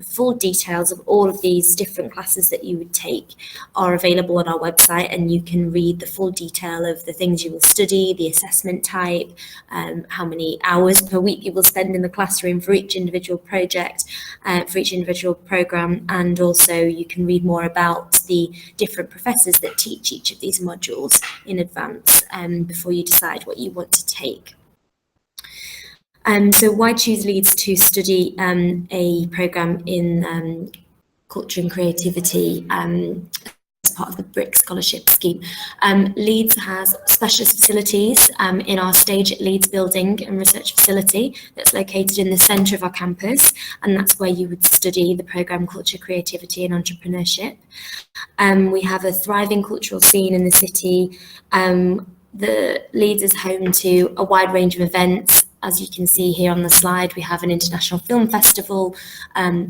S6: Full details of all of these different classes that you would take are available on our website, and you can read the full detail of the things you will study, the assessment type, how many hours per week you will spend in the classroom for each individual project, for each individual programme, and also you can read more about the different professors that teach each of these modules in advance before you decide what you want to take. So why choose Leeds to study a programme in culture and creativity as part of the BRICC scholarship scheme? Leeds has specialist facilities in our Stage at Leeds building and research facility that's located in the centre of our campus, and that's where you would study the programme Culture, Creativity and Entrepreneurship. We have a thriving cultural scene in the city. The Leeds is home to a wide range of events. As you can see here on the slide, we have an international film festival,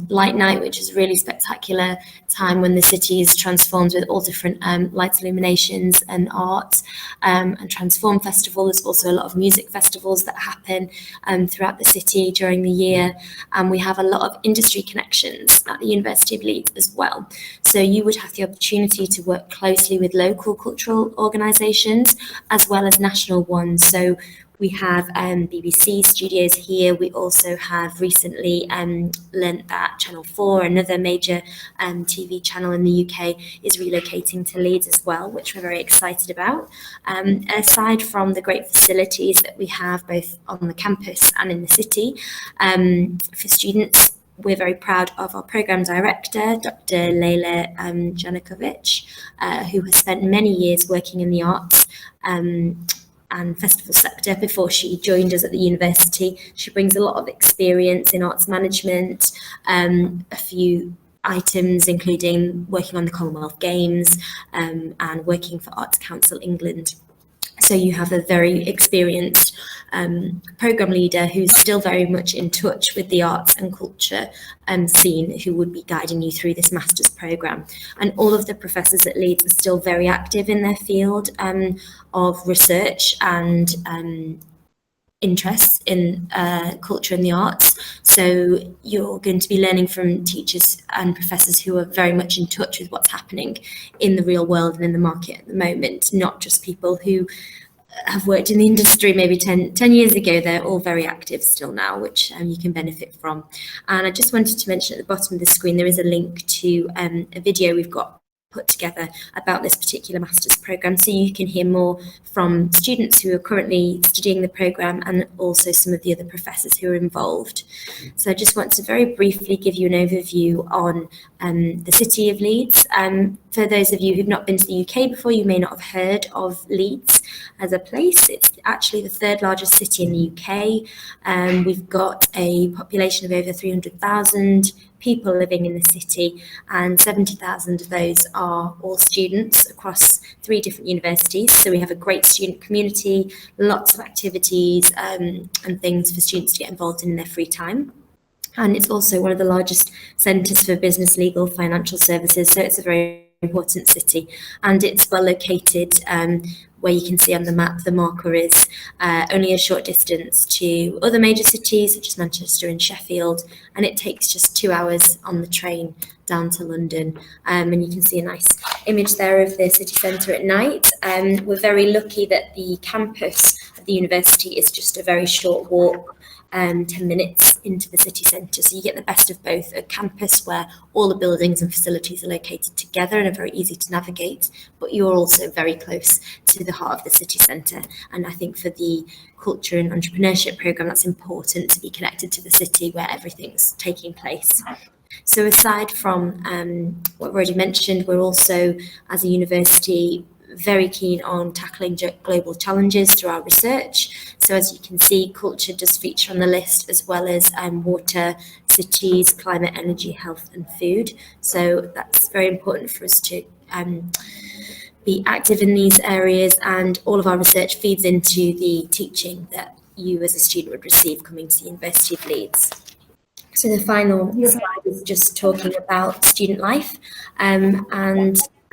S6: Light Night, which is a really spectacular time when the city is transformed with all different lights, illuminations and art. And Transform Festival, there's also a lot of music festivals that happen throughout the city during the year. And we have a lot of industry connections at the University of Leeds as well. So you would have the opportunity to work closely with local cultural organisations as well as national ones. So we have BBC studios here. We also have recently learnt that Channel 4, another major TV channel in the UK, is relocating to Leeds as well, which we're very excited about. Aside from the great facilities that we have both on the campus and in the city, for students, we're very proud of our programme director, Dr. Leila Janikovic, who has spent many years working in the arts and festival sector before she joined us at the university. She brings a lot of experience in arts management, a few items including working on the Commonwealth Games and working for Arts Council England. So you have a very experienced programme leader who's still very much in touch with the arts and culture scene, who would be guiding you through this master's programme. And all of the professors at Leeds are still very active in their field of research and interests in culture and the arts. So you're going to be learning from teachers and professors who are very much in touch with what's happening in the real world and in the market at the moment, not just people who have worked in the industry maybe 10 years ago. They're all very active still now, which you can benefit from. And I just wanted to mention at the bottom of the screen, there is a link to a video we've got put together about this particular master's programme, so you can hear more from students who are currently studying the programme and also some of the other professors who are involved. So I just want to very briefly give you an overview on the city of Leeds. For those of you who've not been to the UK before, you may not have heard of Leeds as a place. It's actually the third largest city in the UK. We've got a population of over 300,000 people living in the city, and 70,000 of those are all students across 3 different universities. So we have a great student community, lots of activities and things for students to get involved in their free time. And it's also one of the largest centres for business, legal, financial services. So it's a very important city, and it's well located. Where you can see on the map, the marker is only a short distance to other major cities such as Manchester and Sheffield, and it takes just 2 hours on the train down to London. And you can see a nice image there of the city centre at night. We're very lucky that the campus of the university is just a very short walk, 10 minutes into the city centre. So you get the best of both, a campus where all the buildings and facilities are located together and are very easy to navigate, but you're also very close to the heart of the city centre. And I think for the culture and entrepreneurship programme, that's important to be connected to the city where everything's taking place. So aside from what I've already mentioned, we're also, as a university, very keen on tackling global challenges through our research. So as you can see, culture does feature on the list, as well as water, cities, climate, energy, health and food. So that's very important for us to be active in these areas, and all of our research feeds into the teaching that you as a student would receive coming to the University of Leeds. So the final slide is just talking about student life, and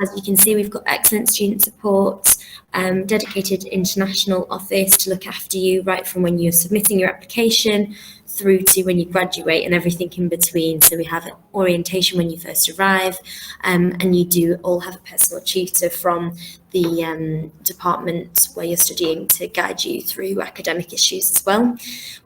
S6: as you can see, we've got excellent student support, dedicated international office to look after you right from when you're submitting your application through to when you graduate and everything in between. So we have an orientation when you first arrive, and you do all have a personal tutor from the department where you're studying to guide you through academic issues as well.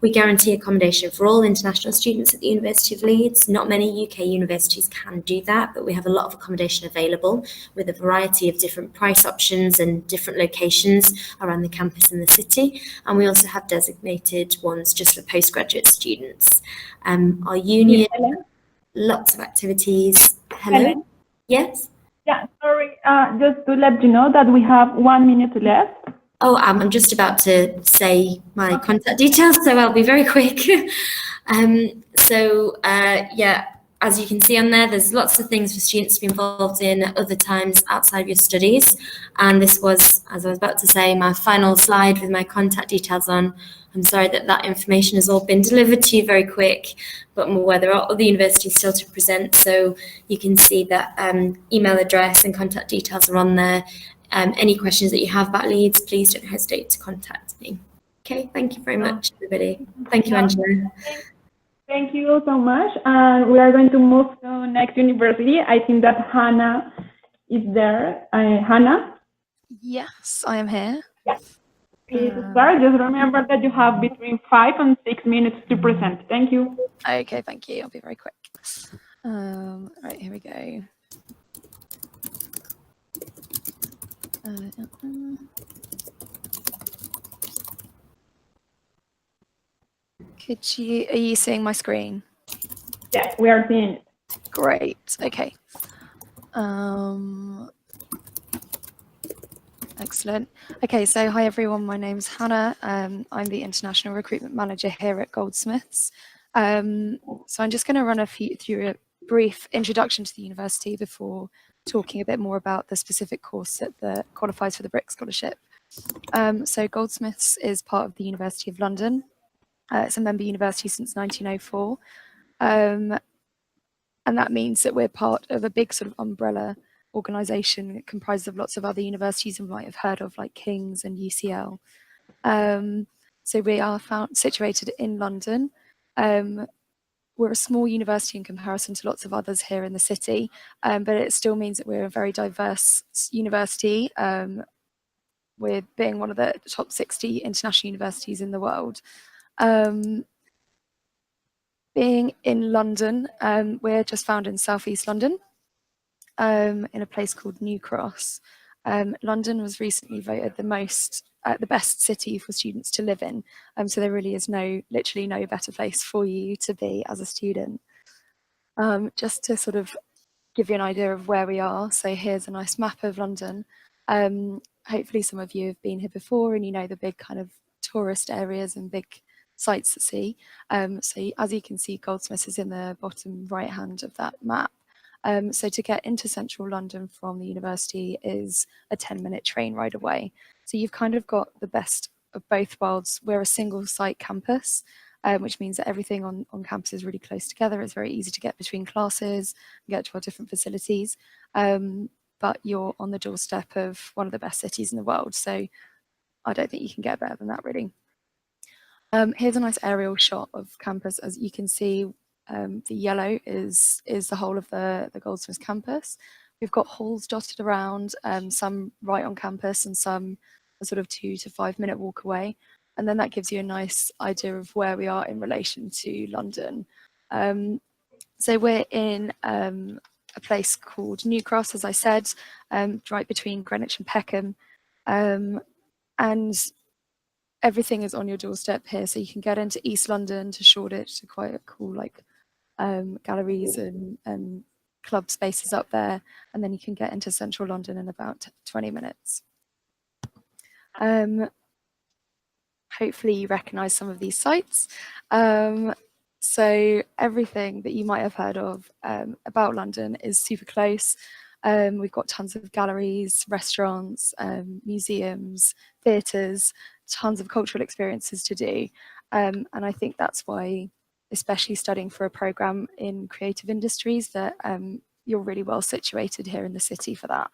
S6: We guarantee accommodation for all international students at the University of Leeds. Not many UK universities can do that, but we have a lot of accommodation available with a variety of different price options and different locations around the campus in the city. And we also have designated ones just for postgraduate students. Our union, lots of activities. Hello?
S1: Helen?
S6: Yes?
S1: Yeah, sorry, just to let you know that we have 1 minute left.
S6: Oh, I'm just about to say my contact details, so I'll be very quick. Yeah, as you can see on there, there's lots of things for students to be involved in at other times outside of your studies. And this was, as I was about to say, my final slide with my contact details on. I'm sorry that that information has all been delivered to you very quick, but I'm aware there are other universities still to present. So you can see that email address and contact details are on there. Any questions that you have about Leeds, please don't hesitate to contact me. Okay, thank you very much, everybody. Thank you, Angela.
S1: Thank you so much. And we are going to move to next university. I think that Hannah is there. Hannah?
S7: Yes, I am here.
S1: Yes. Please start. Just remember that you have between 5 and 6 minutes to present. Thank you.
S7: Okay, thank you. I'll be very quick. Right, here we go. Are you seeing my screen?
S1: Yes, we are seeing it.
S7: Great, okay. Excellent. Okay, so hi everyone, my name's Hannah. I'm the International Recruitment Manager here at Goldsmiths. So I'm just going to run through a brief introduction to the university before talking a bit more about the specific course that qualifies for the BRICC scholarship. So Goldsmiths is part of the University of London. It's a member university since 1904. And that means that we're part of a big sort of umbrella organisation comprised of lots of other universities you might have heard of, like King's and UCL. So we are situated in London. We're a small university in comparison to lots of others here in the city, but it still means that we're a very diverse university, with being one of the top 60 international universities in the world. Being in London, we're just found in Southeast London, in a place called New Cross. London was recently voted the best city for students to live in. So there really is literally no better place for you to be as a student. Just to sort of give you an idea of where we are. So here's a nice map of London. Hopefully some of you have been here before and you know the big kind of tourist areas and big sights to see. So as you can see, Goldsmiths is in the bottom right hand of that map. So to get into central London from the university is a 10-minute train ride away. So you've kind of got the best of both worlds. We're a single site campus, which means that everything on campus is really close together. It's very easy to get between classes and get to our different facilities. But you're on the doorstep of one of the best cities in the world. So I don't think you can get better than that, really. Here's a nice aerial shot of campus. As you can see, the yellow is the whole of the Goldsmiths campus. We've got halls dotted around, some right on campus and some a sort of 2 to 5 minute walk away. And then that gives you a nice idea of where we are in relation to London. So we're in a place called New Cross, as I said, right between Greenwich and Peckham. And everything is on your doorstep here. So you can get into East London, to Shoreditch, to quite a cool galleries and club spaces up there, and then you can get into central London in about 20 minutes. Hopefully you recognise some of these sites. So everything that you might have heard of about London is super close. We've got tons of galleries, restaurants, museums, theatres, tons of cultural experiences to do. And I think that's why, especially studying for a programme in creative industries, that you're really well situated here in the city for that.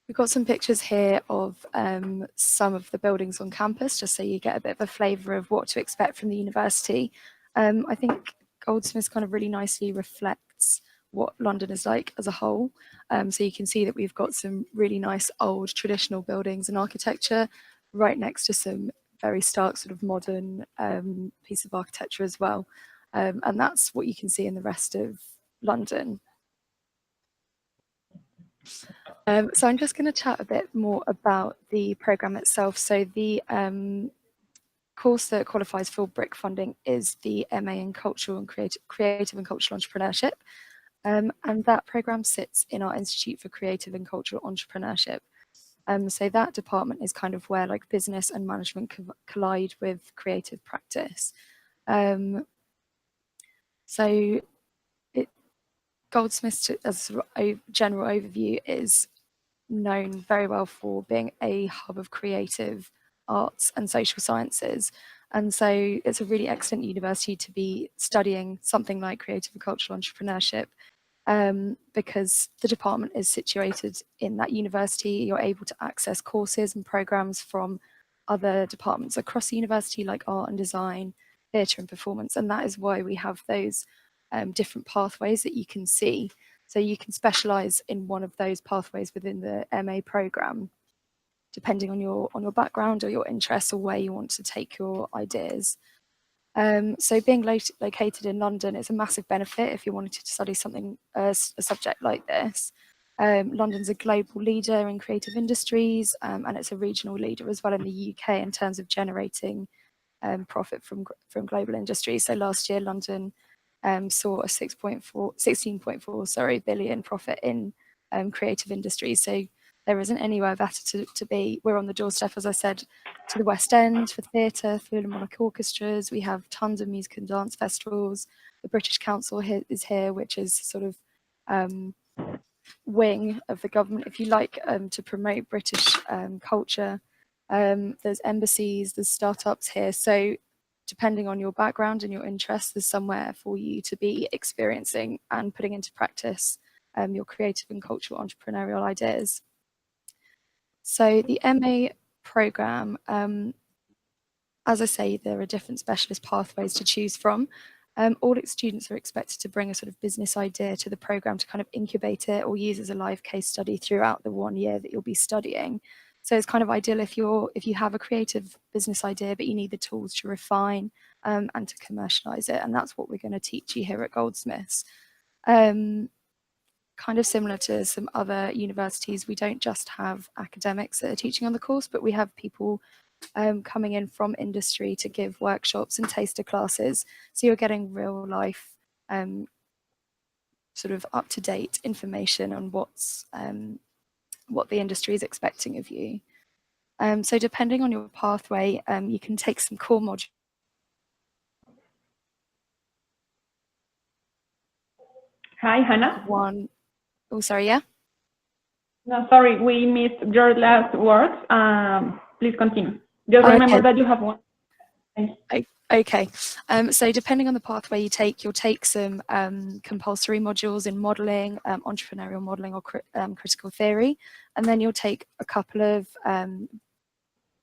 S7: We've got some pictures here of some of the buildings on campus, just so you get a bit of a flavour of what to expect from the university. I think Goldsmiths kind of really nicely reflects what London is like as a whole. So you can see that we've got some really nice old traditional buildings and architecture right next to some very stark sort of modern piece of architecture as well. And that's what you can see in the rest of London. So I'm just going to chat a bit more about the programme itself. So the course that qualifies for BRICC funding is the MA in Cultural and Creative and Cultural Entrepreneurship. And that programme sits in our Institute for Creative and Cultural Entrepreneurship. So that department is kind of where like business and management collide with creative practice. So Goldsmiths, as a general overview, is known very well for being a hub of creative arts and social sciences. And so it's a really excellent university to be studying something like creative and cultural entrepreneurship, because the department is situated in that university. You're able to access courses and programs from other departments across the university, like art and design, theatre and performance. And that is why we have those different pathways that you can see. So you can specialise in one of those pathways within the MA programme, depending on your background or your interests or where you want to take your ideas. So being located in London is a massive benefit if you wanted to study something, a subject like this. London's a global leader in creative industries, and it's a regional leader as well in the UK in terms of generating profit from global industries. So last year, London saw a 16.4 billion profit in creative industries. So there isn't anywhere better to be. We're on the doorstep, as I said, to the West End for theatre, Philharmonic orchestras. We have tons of music and dance festivals. The British Council is here, which is sort of wing of the government, if you like, to promote British culture. There's embassies, there's startups here. So depending on your background and your interests, there's somewhere for you to be experiencing and putting into practice your creative and cultural entrepreneurial ideas. So the MA programme, as I say, there are different specialist pathways to choose from. All its students are expected to bring a sort of business idea to the programme to kind of incubate it or use as a live case study throughout the 1 year that you'll be studying. So it's kind of ideal if you have a creative business idea, but you need the tools to refine and to commercialise it. And that's what we're going to teach you here at Goldsmiths. Kind of similar to some other universities, we don't just have academics that are teaching on the course, but we have people coming in from industry to give workshops and taster classes. So you're getting real life sort of up-to-date information on what the industry is expecting of you. So depending on your pathway, you can take some core modules.
S1: Hi, Hannah.
S7: Oh, sorry, yeah?
S1: No, sorry, we missed your last words. Please continue. Just remember that you have one. Thank you.
S7: Okay, so depending on the pathway you take, you'll take some compulsory modules in modelling, entrepreneurial modelling or critical theory, and then you'll take a couple of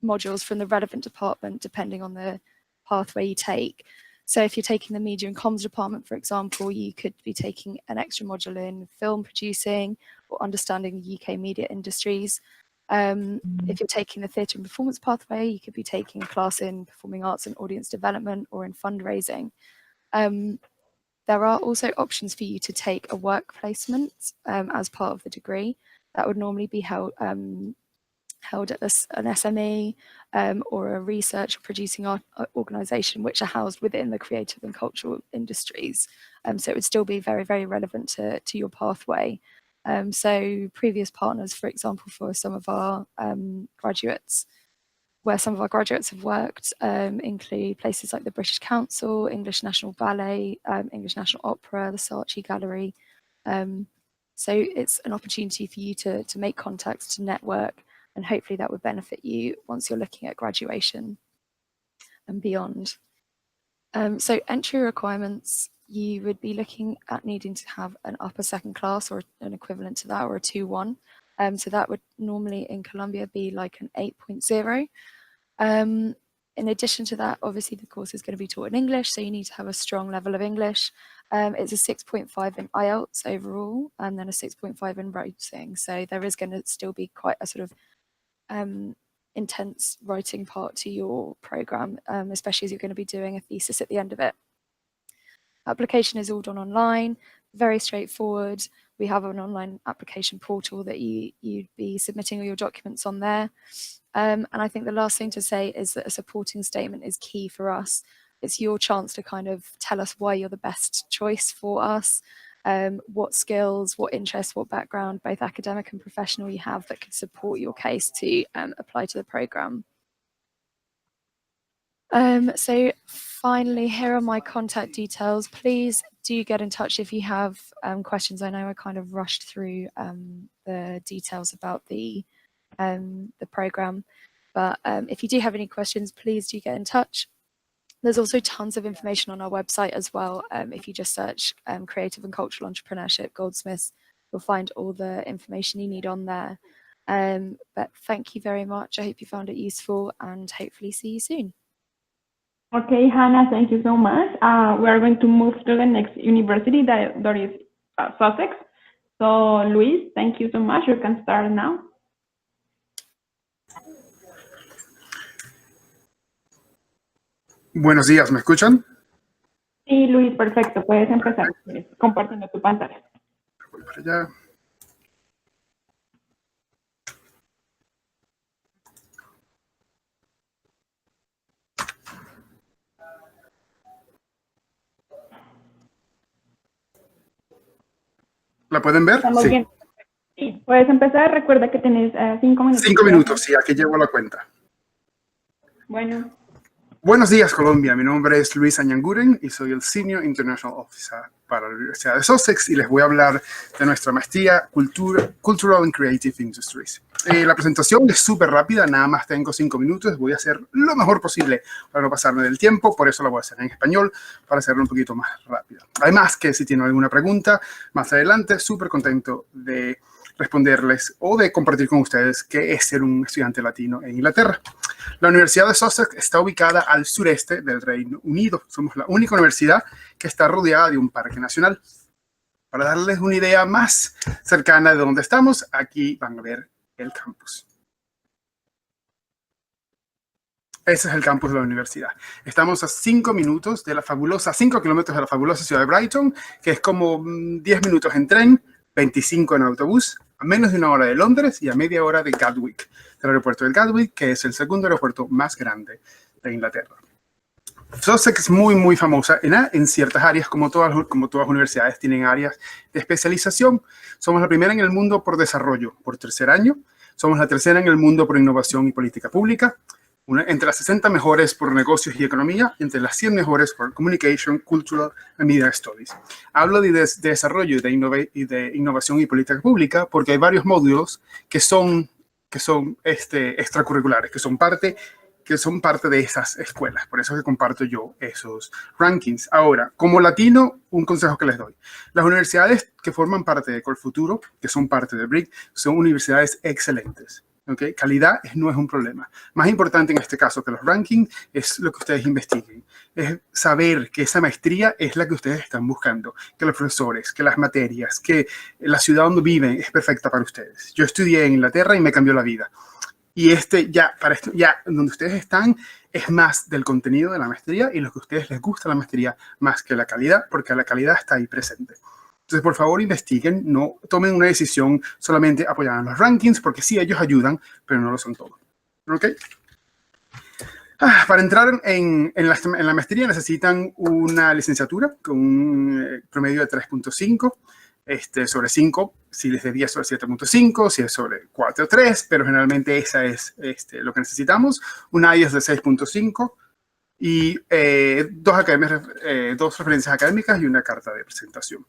S7: modules from the relevant department depending on the pathway you take. So if you're taking the media and comms department, for example, you could be taking an extra module in film producing or understanding the UK media industries. If you're taking the theatre and performance pathway, you could be taking a class in performing arts and audience development or in fundraising. There are also options for you to take a work placement as part of the degree. That would normally be held held at an SME or a research or producing organisation which are housed within the creative and cultural industries. So it would still be very, very relevant to your pathway. So previous partners, for example, for some of our graduates, where some of our graduates have worked, include places like the British Council, English National Ballet, English National Opera, the Saatchi Gallery. So it's an opportunity for you to make contacts, to network, and hopefully that would benefit you once you're looking at graduation and beyond. So entry requirements, you would be looking at needing to have an upper second class or an equivalent to that, or a 2-1. So that would normally in Colombia be like an 8.0. In addition to that, obviously the course is going to be taught in English, so you need to have a strong level of English. It's a 6.5 in IELTS overall, and then a 6.5 in writing. So there is going to still be quite a sort of intense writing part to your program, especially as you're going to be doing a thesis at the end of it. Application is all done online, very straightforward. We have an online application portal that you'd be submitting all your documents on there. And I think the last thing to say is that a supporting statement is key for us. It's your chance to kind of tell us why you're the best choice for us, what skills, what interests, what background, both academic and professional, you have that could support your case to apply to the programme. So finally, here are my contact details. Please do get in touch if you have questions. I know I kind of rushed through the details about the programme, but if you do have any questions, please do get in touch. There's also tons of information on our website as well. If you just search Creative and Cultural Entrepreneurship Goldsmiths, you'll find all the information you need on there. But thank you very much. I hope you found it useful, and hopefully see you soon.
S1: Okay, Hannah, thank you so much. We are going to move to the next university, that is Sussex. So, Luis, thank you so much. You can start now.
S8: Buenos días, ¿me escuchan?
S1: Sí, Luis, perfecto. Puedes empezar compartiendo tu pantalla.
S8: Voy para allá. ¿La pueden ver?
S1: Estamos
S8: Sí.
S1: bien. Sí, puedes empezar. Recuerda que tenés 5 minutos.
S8: 5 minutos, sí, aquí llevo la cuenta.
S1: Bueno.
S8: Buenos días, Colombia. Mi nombre es Luis Añanguren y soy el Senior International Officer para la Universidad de Sussex y les voy a hablar de nuestra maestría Cultural and Creative Industries. La presentación es súper rápida, nada más tengo 5 minutos. Voy a hacer lo mejor posible para no pasarme del tiempo, por eso la voy a hacer en español, para hacerlo un poquito más rápido. Además, que si tienen alguna pregunta más adelante, súper contento de responderles o de compartir con ustedes qué es ser un estudiante latino en Inglaterra. La Universidad de Sussex está ubicada al sureste del Reino Unido. Somos la única universidad que está rodeada de un parque nacional. Para darles una idea más cercana de dónde estamos, aquí van a ver el campus. Ese es el campus de la universidad. Estamos a 5 kilómetros de la fabulosa ciudad de Brighton, que es como 10 minutos en tren, 25 en autobús, a menos de 1 hora de Londres y a media hora de Gatwick, del aeropuerto de Gatwick, que es el segundo aeropuerto más grande de Inglaterra. Sussex es muy famosa en ciertas áreas, como todas universidades tienen áreas de especialización. Somos la primera en el mundo por desarrollo, por tercer año. Somos la tercera en el mundo por innovación y política pública. Entre las 60 mejores por negocios y economía, entre las 100 mejores por communication, cultural and media studies. Hablo de desarrollo y de innovación y política pública porque hay varios módulos que son extracurriculares, que son parte de esas escuelas. Por eso es que comparto yo esos rankings. Ahora, como latino, un consejo que les doy. Las universidades que forman parte de Colfuturo, que son parte de BRICC, son universidades excelentes. ¿Okay? Calidad no es un problema. Más importante en este caso que los rankings es lo que ustedes investiguen. Es saber que esa maestría es la que ustedes están buscando, que los profesores, que las materias, que la ciudad donde viven es perfecta para ustedes. Yo estudié en Inglaterra y me cambió la vida. Y ya donde ustedes están es más del contenido de la maestría y lo que a ustedes les gusta la maestría más que la calidad, porque la calidad está ahí presente. Entonces, por favor, investiguen, no tomen una decisión solamente apoyada en los rankings, porque sí, ellos ayudan, pero no lo son todo. ¿Ok? Para entrar en la maestría necesitan una licenciatura con un promedio de 3.5, sobre 5, si les de 10 sobre 7.5, si es sobre 4 o 3, pero generalmente esa es lo que necesitamos. Un IELTS de 6.5 y dos referencias académicas y una carta de presentación.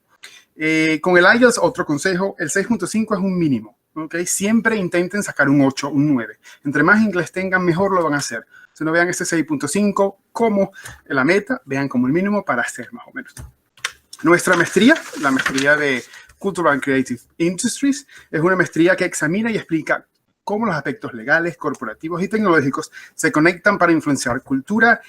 S8: Con el IELTS, otro consejo, el 6.5 es un mínimo. ¿Okay? Siempre intenten sacar un 8, un 9. Entre más inglés tengan, mejor lo van a hacer. Si no vean este 6.5 como la meta, vean como el mínimo para hacer más o menos. Nuestra maestría, la maestría de Cultural and Creative Industries, es una maestría que examina y explica cómo los aspectos legales, corporativos y tecnológicos se conectan para influenciar cultura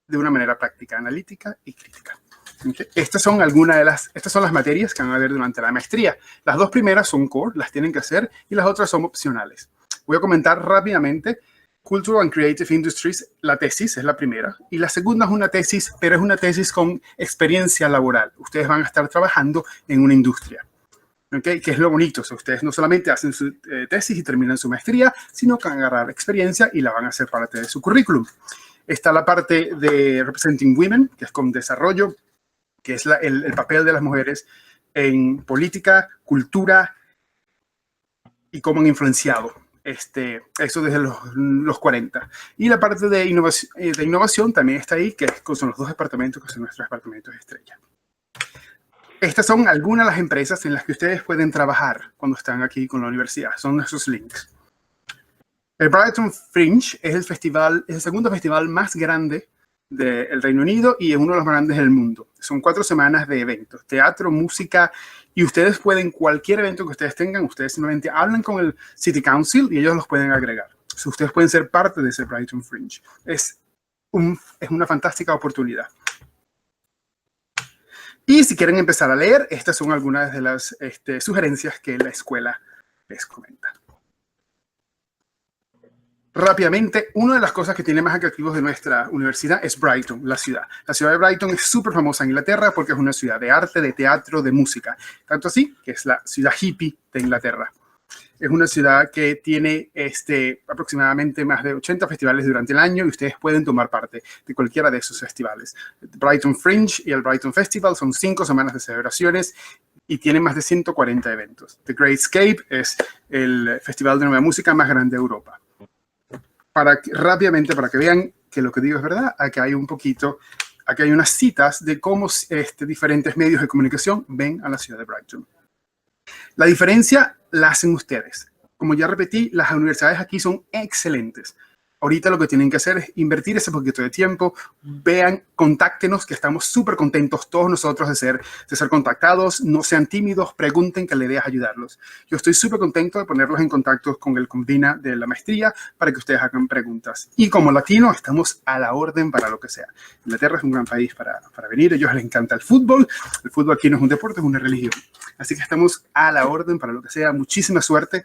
S8: de una manera práctica, analítica y crítica. Okay. Estas son las materias que van a ver durante la maestría. Las dos primeras son core, las tienen que hacer, y las otras son opcionales. Voy a comentar rápidamente. Cultural and Creative Industries, la tesis es la primera, y la segunda es una tesis, pero es una tesis con experiencia laboral. Ustedes van a estar trabajando en una industria. ¿Okay? Que es lo bonito. O sea, ustedes no solamente hacen su tesis y terminan su maestría, sino que van a agarrar experiencia y la van a hacer parte de su currículum. Está la parte de Representing Women, que es con desarrollo, que es el papel de las mujeres en política, cultura y cómo han influenciado eso desde los 40. Y la parte de innovación también está ahí, que son los dos departamentos que son nuestros departamentos estrella. Estas son algunas de las empresas en las que ustedes pueden trabajar cuando están aquí con la universidad. Son nuestros links. El Brighton Fringe es el segundo festival más grande del Reino Unido y es uno de los más grandes del mundo. Son 4 semanas de eventos, teatro, música, y ustedes pueden, cualquier evento que ustedes tengan, ustedes simplemente hablan con el City Council y ellos los pueden agregar. So, ustedes pueden ser parte de ese Brighton Fringe. Es una fantástica oportunidad. Y si quieren empezar a leer, estas son algunas de las sugerencias que la escuela les comenta. Rápidamente, una de las cosas que tiene más atractivos de nuestra universidad es Brighton, la ciudad. La ciudad de Brighton es súper famosa en Inglaterra porque es una ciudad de arte, de teatro, de música. Tanto así que es la ciudad hippie de Inglaterra. Es una ciudad que tiene aproximadamente más de 80 festivales durante el año y ustedes pueden tomar parte de cualquiera de esos festivales. El Brighton Fringe y el Brighton Festival son 5 semanas de celebraciones y tienen más de 140 eventos. The Great Escape es el festival de nueva música más grande de Europa. Rápidamente, para que vean que lo que digo es verdad, aquí hay unas citas de cómo diferentes medios de comunicación ven a la ciudad de Brighton. La diferencia la hacen ustedes. Como ya repetí, las universidades aquí son excelentes. Ahorita lo que tienen que hacer es invertir ese poquito de tiempo, vean, contáctenos, que estamos súper contentos todos nosotros de ser contactados, no sean tímidos, pregunten, que la idea es ayudarlos. Yo estoy súper contento de ponerlos en contacto con el convina de la maestría para que ustedes hagan preguntas. Y como latinos, estamos a la orden para lo que sea. Inglaterra es un gran país para venir, a ellos les encanta el fútbol aquí no es un deporte, es una religión. Así que estamos a la orden para lo que sea. Muchísima suerte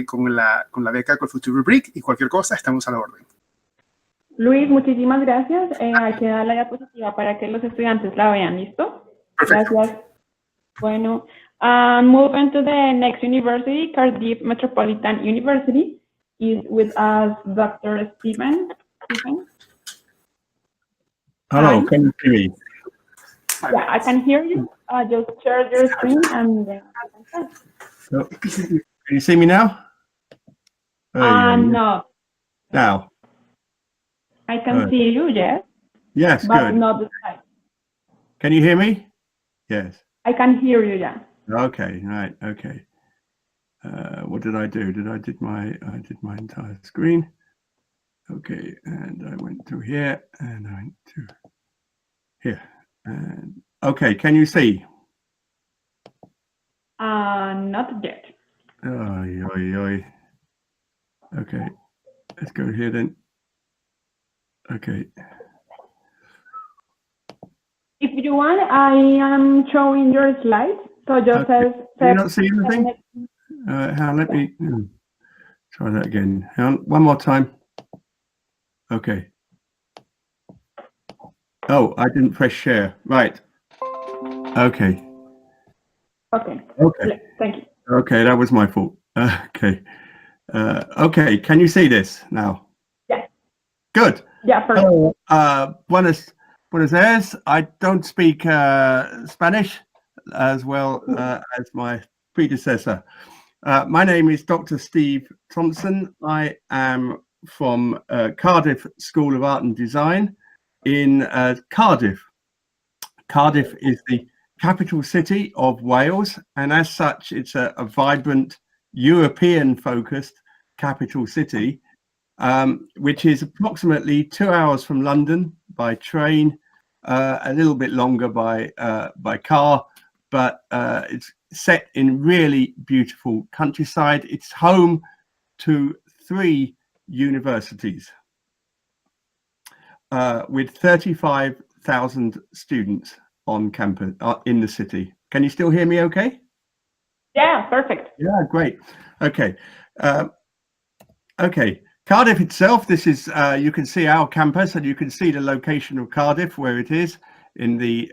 S8: con la beca con el futuro BRICC y cualquier cosa, estamos a la orden.
S1: Luis, muchísimas gracias. Hay que dar la diapositiva para que los estudiantes la vean, ¿listo?
S8: Perfecto.
S1: Gracias. Bueno, move on to the next university, Cardiff Metropolitan University, is with us Dr. Stephen.
S9: Hello,
S1: Hi.
S9: can you hear me?
S1: Yeah, I can hear you. Just share your screen and then I can start.
S9: So, can you see me now?
S1: No.
S9: Now?
S1: I can see you, yes.
S9: Yes,
S1: but
S9: good.
S1: not the slide.
S9: Can you hear me? Yes.
S1: I can hear you, yeah.
S9: Okay, right, okay. What did I do? I did my entire screen. Okay, and I went to here and I went to here. And okay, can you see?
S1: Not yet.
S9: Oy, oy, oy. Okay, let's go here then. Okay.
S1: If you want, I am showing your slides. So just
S9: Okay.
S1: as
S9: Do you not see anything? Let me try that again. Hang on, one more time. Okay. Oh, I didn't press share. Right. Okay.
S1: Okay.
S9: Okay.
S1: Thank you.
S9: Okay, that was my fault. Okay. Okay, can you see this now?
S1: Yeah.
S9: Good.
S1: Yeah, perfect.
S9: Hello, Buenos Aires. I don't speak Spanish as well as my predecessor. My name is Dr. Steve Thompson. I am from Cardiff School of Art and Design in Cardiff. Cardiff is the capital city of Wales, and as such, it's a vibrant European-focused capital city, which is approximately 2 hours from London by train, a little bit longer by car, but it's set in really beautiful countryside. It's home to 3 universities with 35,000 students on campus in the city. Can you still hear me okay?
S1: Yeah, perfect.
S9: Yeah, great. Okay. Okay. Cardiff itself, this is, you can see our campus and you can see the location of Cardiff where it is in the,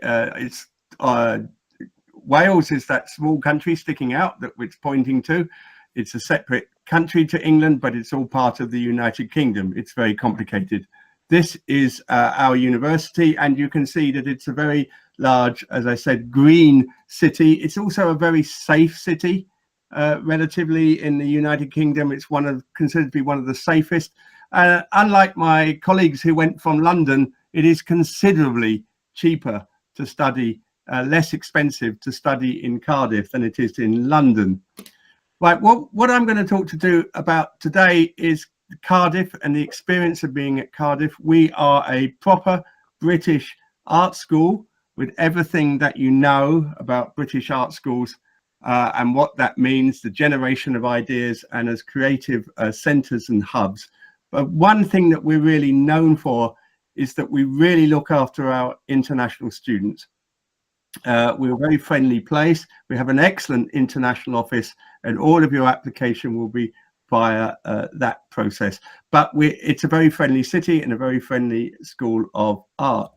S9: Wales is that small country sticking out that it's pointing to. It's a separate country to England, but it's all part of the United Kingdom. It's very complicated. This is our university, and you can see that it's a very large, as I said, green city. It's also a very safe city. Relatively in the United Kingdom, it's considered to be one of the safest. Unlike my colleagues who went from London, it is considerably cheaper to study, less expensive to study in Cardiff than it is in London. Right, what I'm going to talk to do about today is Cardiff and the experience of being at Cardiff. We are a proper British art school with everything that you know about British art schools and what that means, the generation of ideas and as creative centres and hubs. But one thing that we're really known for is that we really look after our international students. We're a very friendly place. We have an excellent international office, and all of your application will be via that process. But it's a very friendly city and a very friendly school of art.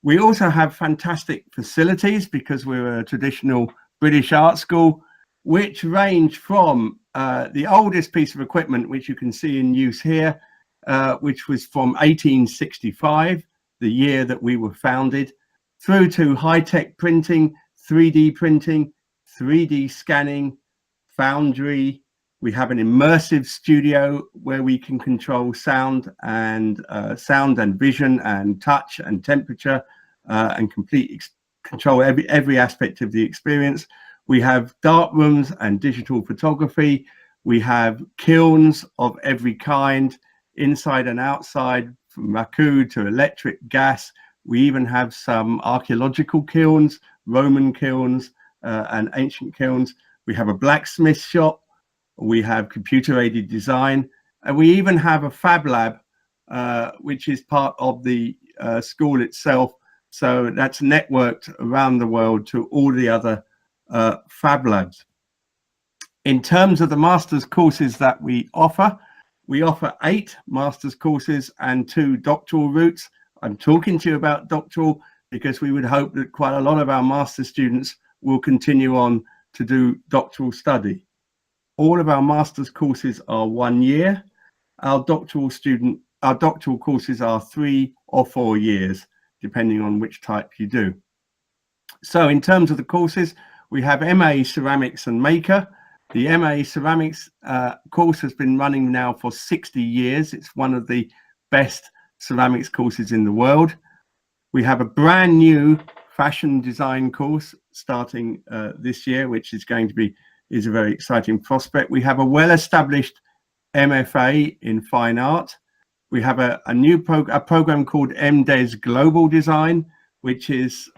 S9: We also have fantastic facilities because we're a traditional British art school, which range from the oldest piece of equipment, which you can see in use here, which was from 1865, the year that we were founded, through to high-tech printing, 3D printing, 3D scanning, foundry. We have an immersive studio where we can control sound and vision and touch and temperature and control every aspect of the experience. We have dark rooms and digital photography. We have kilns of every kind, inside and outside, from raku to electric, gas. We even have some archaeological kilns, Roman kilns and ancient kilns. We have a blacksmith shop. We have computer-aided design. And we even have a fab lab, which is part of the school itself. So that's networked around the world to all the other fab labs. In terms of the master's courses that we offer 8 master's courses and 2 doctoral routes. I'm talking to you about doctoral because we would hope that quite a lot of our master's students will continue on to do doctoral study. All of our master's courses are 1 year. Our doctoral courses are 3 or 4 years, depending on which type you do. So in terms of the courses, we have MA Ceramics and Maker. The MA Ceramics course has been running now for 60 years. It's one of the best ceramics courses in the world. We have a brand new fashion design course starting this year, which is going to be a very exciting prospect. We have a well-established MFA in fine art. We have a program called MDes Global Design, which is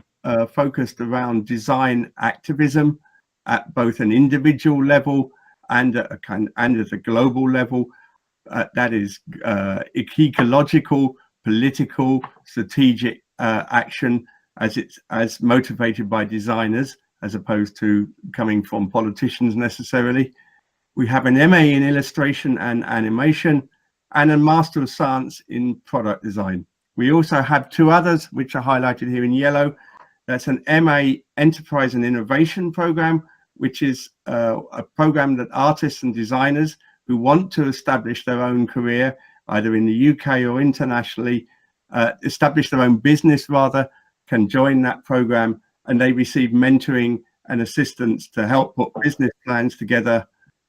S9: focused around design activism at both an individual level and at a global level. That is ecological, political, strategic action as motivated by designers, as opposed to coming from politicians necessarily. We have an MA in illustration and animation and a Master of Science in product design. We also have 2 others, which are highlighted here in yellow. That's an MA Enterprise and Innovation program, which is a program that artists and designers who want to establish their own career, either in the UK or internationally, establish their own business rather, can join that program, and they receive mentoring and assistance to help put business plans together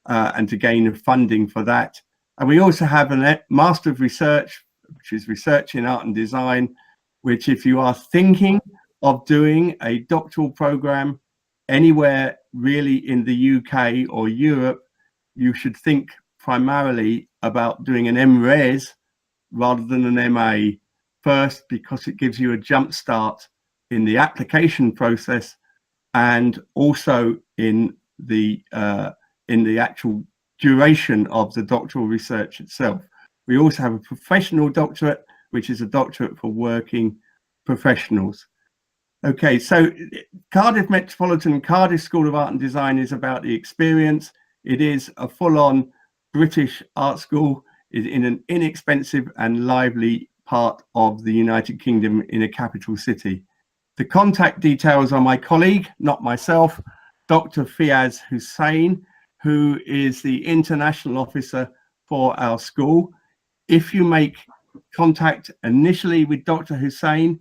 S9: and to gain funding for that. And we also have a Master of Research, which is Research in Art and Design, which if you are thinking of doing a doctoral program anywhere really in the UK or Europe, you should think primarily about doing an MRes rather than an MA first, because it gives you a jump start in the application process and also in the actual duration of the doctoral research itself. We also have a professional doctorate, which is a doctorate for working professionals. Okay, so Cardiff Metropolitan Cardiff School of Art and Design is about the experience. It is a full-on British art school in an inexpensive and lively part of the United Kingdom in a capital city. The contact details are my colleague, not myself, Dr. Fiaz Hussain, who is the international officer for our school. If you make contact initially with Dr. Hussain,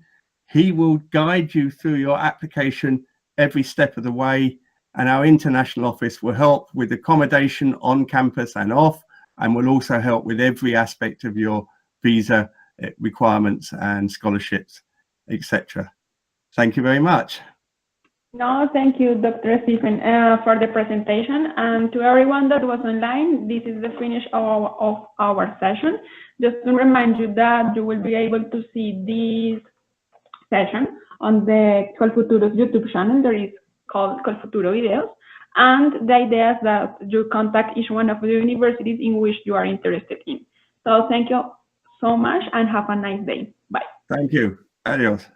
S9: he will guide you through your application every step of the way, and our international office will help with accommodation on campus and off, and will also help with every aspect of your visa requirements and scholarships, etc. Thank you very much.
S1: No, thank you, Dr. Stephen, for the presentation. And to everyone that was online, this is the finish of our session. Just to remind you that you will be able to see this session on the Colfuturo's YouTube channel. There is called Colfuturo Videos. And the idea is that you contact each one of the universities in which you are interested in. So thank you so much and have a nice day. Bye.
S9: Thank you. Adios.